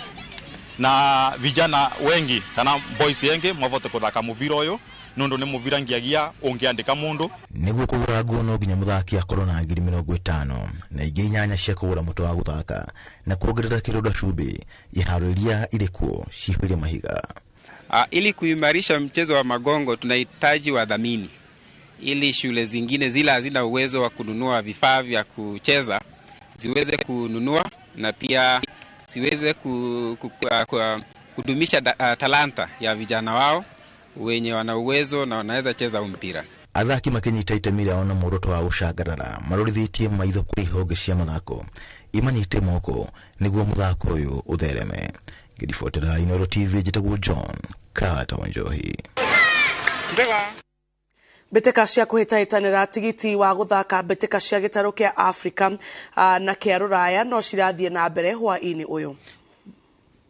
na vijana wengi kana boys wengi mavote kuthaka muvira uyu nundu ni muvira ngiagia ungiandika mundu niguo kugura nguo no nginya muthaki akorwo na 50,000 na ingĩ 8 cia kugura mutu wa guthaka na kuongerera kiroda cumbi iharo iria irikuo cihwire mahiga. Ili kuimarisha mchezo wa magongo tunahitaji wadhamini ili shule zingine zile hazina uwezo wa kununua vifaa vya kucheza ziweze kununua na pia siweze kudumisha talanta ya vijana wao wenye wana uwezo na wanaweza cheza mpira. Athaki makinyita itemi rĩao na muoroto wa gũcangarara marũrithitie maitho kũrĩ honge cia mathako imanyite moko nĩguo mũthako ũyũ ũthereme. Ngĩribotera Inooro TV njĩtagwo John Kata Wanjohi. Mbĩtĩka cia kũhĩtahĩtanĩra tigiti wa gũthaka mbĩtĩka cia gĩtarũ kĩa Africa na kĩa Rũraya no cirathiĩ na mbere hwaĩ-inĩ ũyũ.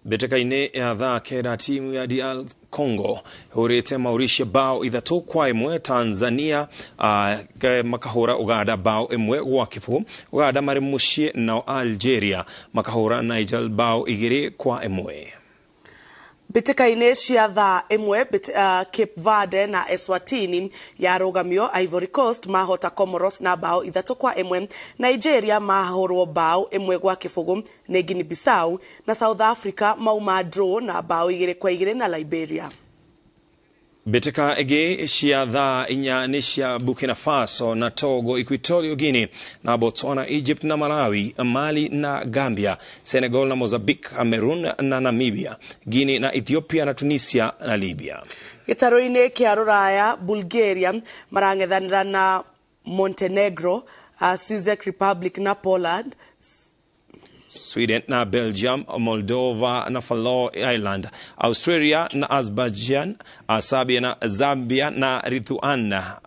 Mbĩtĩka-inĩ ya thakĩra timu ya DR Congo hũrĩte Mauritius bao 3-1, Tanzania makahũra Uganda bao 1-0, Uganda marĩ mũciĩ nao Algeria makahũra Niger bao 2-1. Mbĩtĩka-inĩ cia thaa 1 Cape Verde na Eswatini yarũgamio, Ivory Coast mahota Comoros na bao 3-1, Nigeria mahũrwo bao 1-0 nĩ Guinea Bissau, na South Africa mauma draw na bao 2-2 na Liberia. Mbĩtĩka ĩngĩ cia thaa 4 nĩ cia Burkina Faso na Togo, Equatorial Guinea na Botswana, Egypt na Malawi, Mali na Gambia, Senegal na Mozambique, Cameroon na Namibia, Guinea na Ethiopia na Tunisia na Libya. Gĩtarũ-inĩ kĩa Rũraya, Bulgaria marang'ethanĩra na Montenegro, Czech Republic na Poland, Sweden na Belgium, Moldova na Faroe Island, Australia na Azerbaijan, Serbia na Zambia na Lithuania.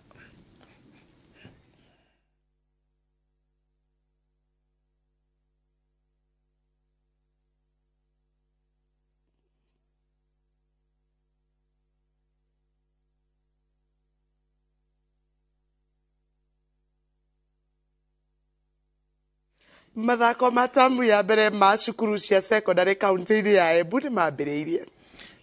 Mathako matamu ya mbere ma cukuru cia secondary kaunti-inĩ ya Embu nĩ mambĩrĩirie.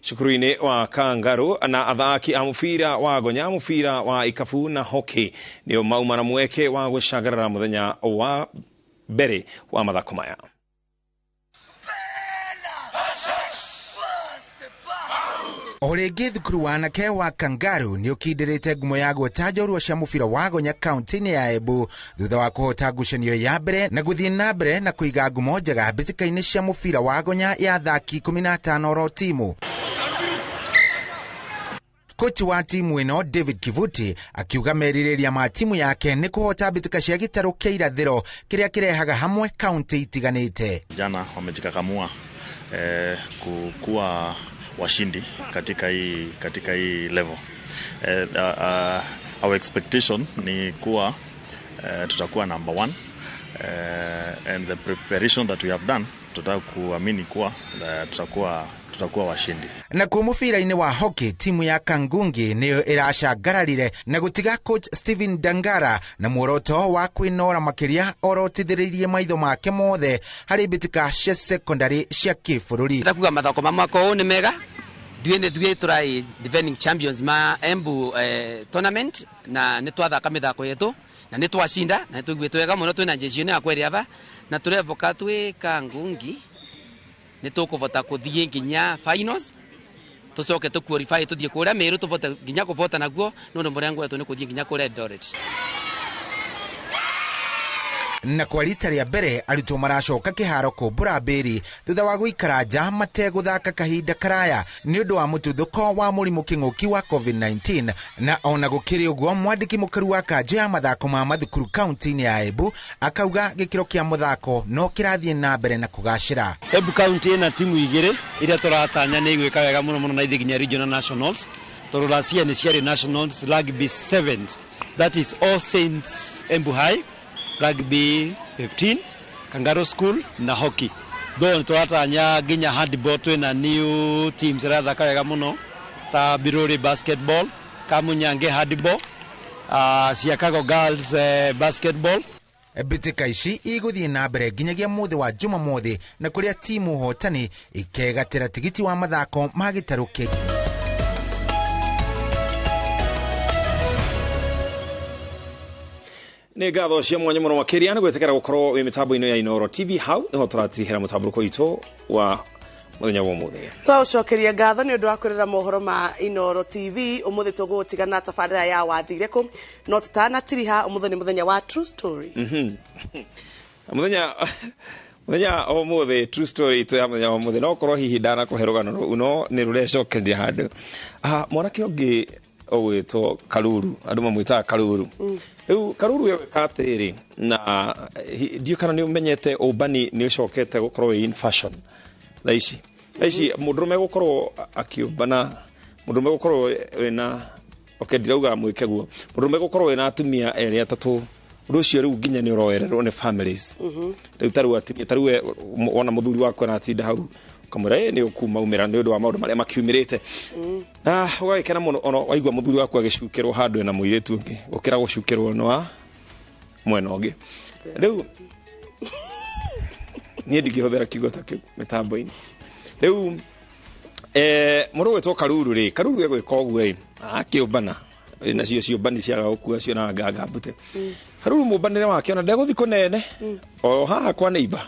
Cukuru-inĩ wa Kangaru na athaki a mũbira wa gonya, mũbira wa ikabu na hockey nĩo mauma na mweke wa gũcangarara mũthenya wa mbere wa mathako maya. Orege thukuru wa anake wa Kangaru nĩ ũkindĩrĩte ngumo ya gweta njorua cia mũbira wa gonya kaunti-inĩ ya Embu thutha wa kũhota ngucanio ya mbere na gũthiĩ na mbere na kũiga ngumo njega mbĩtĩka-inĩ cia mũbira wa gonya ya athaki 15 oro timu. Kochi wa timu ĩno David Kivuti akiuga merirĩria ma timu yake nĩ kũhota mbĩtĩka cia gĩtarũ kĩa irathĩro kĩrĩa kĩrehaga hamwe kaunti itiganĩte. Jana wamejikakamua kuwa washindi katika hii level. Our expectation ni kuwa tutakuwa number 1 and the preparation that we have done tutaka kuamini kuwa tutakuwa washindi. Na kwa mũbira-inĩ wa hockey timu ya Kangungi nĩyo ĩracangararire na gũtiga coach Steven Dangara na muoroto wa kwĩnora makĩria orotithĩrĩirie maitho make mothe harĩ mbĩtĩka cia secondary cia kĩbũrũri. Ndakuga mathako mamako nĩ mega. Dwe turai defending champions ma Embu tournament na nitwathaka mithako yetu na nitwashinda na nitugwĩtwo wega mũno twina jeshi ya kweri ava na turevoka twi Kangungi nitukuvota kuthie nginya finals tucoke tu qualify tuthie kuria Meru tuvota nginya kuvota naguo no murengo wetu ni kuthie nginya kuria Eldoret. Na kwa rita rĩa mbere arutwo maracoka kĩharo kũmbũra mbĩri thutha wa gũikara nja mategũthaka kahinda karaya nĩ ũndũ wa mũtuthũko wa mũrimũ kĩng'ũki wa COVID-19. Na ona gũkĩrĩ ũguo mwandĩki mũkaru wa kanjũ ya mathako ma mathukuru kaunti-inĩ ya Embu akauga gĩkĩro kĩa mũthako no kĩrathiĩ na mbere na kũgacĩra. Embu kaunti ĩna timu igĩrĩ iria tũratanya nĩ igwĩka wega mũno na ithiĩ nginya regional nationals. Tũrũracia nĩ ciarĩ nationals rugby 7s, that is All Saints Embu High, rugby 15, Kangaroo School na hockey. Though turatanya nginya handball twina new teams irathaka wega muno ta Biruri basketball, Kamunyange handball, Chicago Girls basketball. Mbĩtĩka ici igũthiĩ na mbere nginyagia mũthĩ wa Jumamothi na kũrĩa timu hotani ikegatĩra tigiti wa mathako ma gĩtarũ kĩa nĩ ngatho cia mwanya mũno makĩria nĩ gwĩtĩkĩra gũkorwo wĩ mĩtambo-inĩ ya Inooro TV. Hau nĩho tũratirihĩra mũtambũrũko witũ wa mũthenya wa ũmũthĩ. Twacokeria ngatho nĩ ũndũ wa kwĩrĩra mohoro ma Inooro TV. Ũmũthĩ tũgũtigana tabarĩra ya wathire kũ no tũtanatiriha ũmũthĩ nĩ mũthenya wa True Story. muthenya o muthe true story to ya muthenya o muthe no korwo hihi ndana kuherogano no ni rurecokeria handu mwanake ongi ogwitwo Karuru andu mamwitaga Karuru riu Karuru we katiriri na ndio kana ni umenyete ubani ni ucokete gukorwo in fashion thaici mundurume gukorwo akiubana mundurume gukorwo wena dirauga mwike guo mundurume gukorwo wena atumia eri atatu rucio riu nginya ni uroererwo ni families riu taru atimia taru wona muthuri wako na atinda hau kamura ni ukuma umira ni undu wa maundu maria makiumirite ugagikena muno ono waigwa muthuri wako agicukirwo handu na muiretu ungi ukira gucukirwo no wa mwena ungi riu ni ndigihũthĩra kiugo ta kiu mitambo-ini riu mũndũ wetwo Karuru ri Karuru egwĩka ũguo akĩũmbana na cio bani ciaga gũkua cio na nganga mbute Karuru mũmbanĩre wake ona ndegũthi kũnene o haha kwa neighbor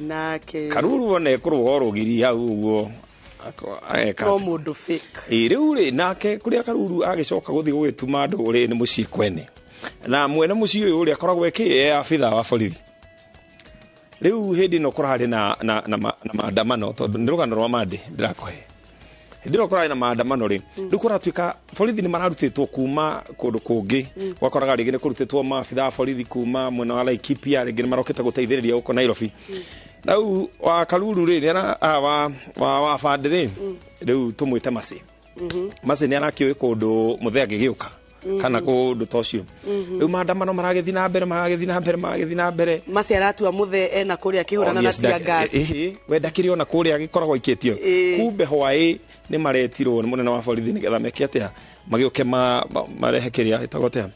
nake Karuru one kũrũga rũgiri hau ũguo eka no mũndũ fake riu ri nake kũrĩa Karuru agĩcoka gũthiĩ gũgĩtuma andũ ũrĩ nĩ mũciĩ kwene na mwene mũciĩ ũyũ ũrĩa akoragwo abitha wa borithi riu hindi no kurari na maandamano tondu ni rugano rwa mande ndirakohe hindi no kurari na maandamano ri riu kuratuika borithi ni mararutitwo kuma kundu kungi wakoraga ringi ni kurutitwo maabitha borithi kuma mwena wa Laikipia ringi ni marokete guteithiriria uko Nairobi riu wa Karuru ri wa bandiri riu tumwite masi ni arakiwe kundu muthea ngigiuka kana kundu tocio riu maandamano maragethi na mbere masi aratua muthe ena kuria kihurana na tia gas wenda kirio na kuria gikoragwo ikitio kumbe hwai ni maretirwo ni munene wa borithi ni getha meke atia magiuke marehe kiria itagotea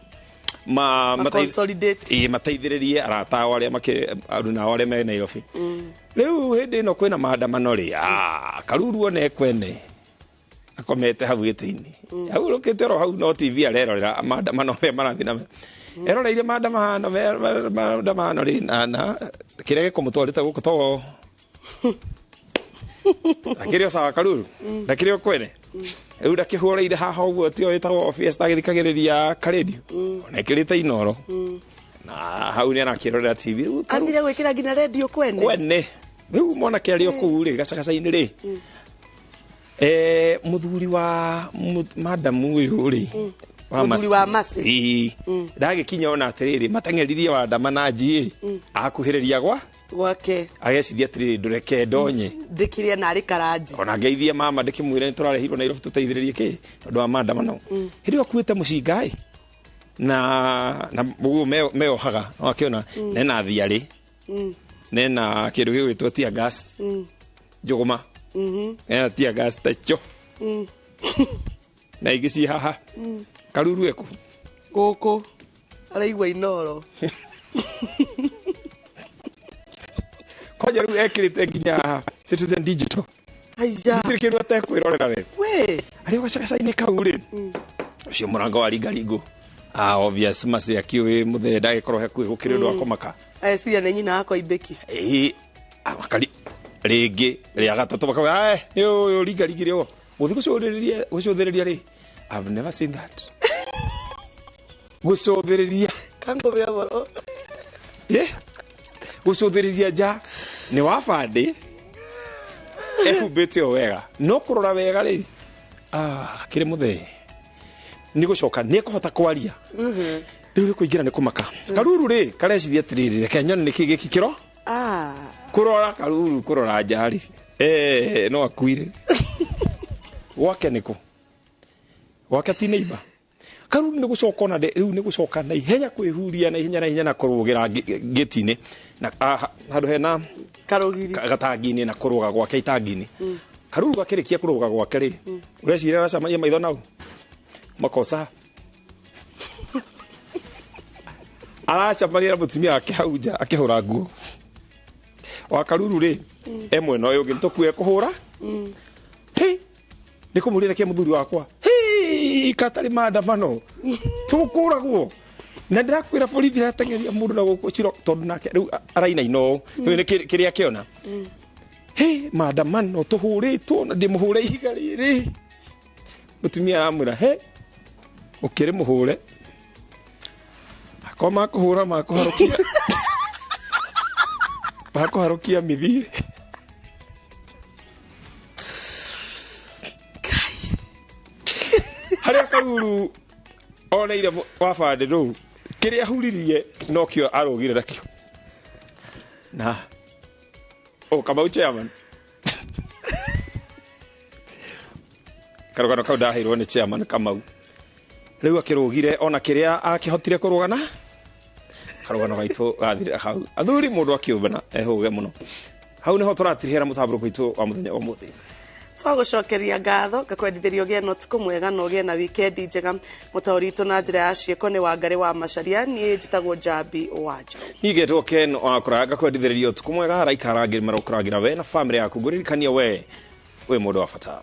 consolidate mateithiririe arata aria aruna aria me Nairobi riu hindi no kwina maandamano ri Karuru one kwene akomete hau giti-ini hau rukite ro hau no TV arerorera maandamano me marathi na eroreire maandamano ri na kirege kumutwarite guku to akirio sawa Karuru ndakirio kwene riu ndakihureire haha uguo tio itagwo fiesta githikagiriria karedio ona ikirite inoro na hau ni arakirorera TV riu athire gwikira ngina radio kwene riu mwana kiario kuu ri gacagaca-ini ri muthuri wa madamu uyu ri muthuri wa masi ndagikinya ona atiriri matangeririe wa ndamanaji akuhiriria gwake ageciria atiriri ndureke ndonye ndikirie na ari karaji ona ngeithie mama ndikimwire niturarehirwo Nairobi tuteithiririe ki ndu wa maandamano hindi akuite mucingai na uguo meohaga wakiona nena thiari nena kindu gigwitwo tia gas njuguma tia gas tacho na igisi haha Karuru eku guku araigwa inoro koja riu ekirite nginya Citizen Digital aija thirikiri atekwirorera we ari gacagaca-ini kau ri ucio murango wa ringaringo obvious masi akiwe muthe ndagikorwo hakuhi gukiri ndu akomaka ciria nĩ nyina akwa ibeki amakari ringi ria gatatu bakawe ni uyu ringaringire o muthi gucuthiriria ri I've never seen that gucuthiriria kango bia boro gucuthiriria ja ni wa bandi ehumbite o wega no kurora wega ri kiri muthe ni gucoka ni kuhota kwaria riu ni kuingira ni kumaka Karuru ri kareciria atiriri reke nyone ni kigiki kiro kurora Karuru kurora njari no akuire wake niku wake ti neighbor Karuru ni gucoka na riu ni gucoka na ihenya kwihuria na ihenya na kurugira geti-ini na handu hena gatangi-ini na kuruga gwake itangi-ini Karuru gakirikia kuruga gwake ri ureciria aracamania maitho nau makosa aracamania na mutumia wake hau nja akihura nguo wa Karuru ri mwena uyu ungi ntukue kuhura ni kumurira ke muthuri wakwa katari maandamano tukuragwo na ndirakwira borithi ratengeria mundu na guku ciro tondu nake riu araina ino ni kiria kiona maandamano tuhuritwo na ndimuhure ihiga riri mutumia aramwira ukiri muhure akoma kuhura makuharukia bako harokia mithiri haria karuru ona ire wabande ru kiria huririe no kio arugire nakio na Kamau chairman karugano kau ndahirwo ni chairman Kamau riu akirugire ona kiria akihotire kurugana karugano gaitu gathire hau athuri mundu akiubana ehuge muno hau niho turatirihera mutaburo kwitu wa muthenya wa muthi twagucokeria ngatho ngakwendithirio gie no tuko mwega no gie na weekend njega mutauritu na njira ya cieko ni Wangari wa Macharia nie njitagwo Jambi Wanja nigetwo Ken wakora ngakwendithirio tuko mwega raika rangiri marokuragira we na family yaku nguririkania we mundu wa bata.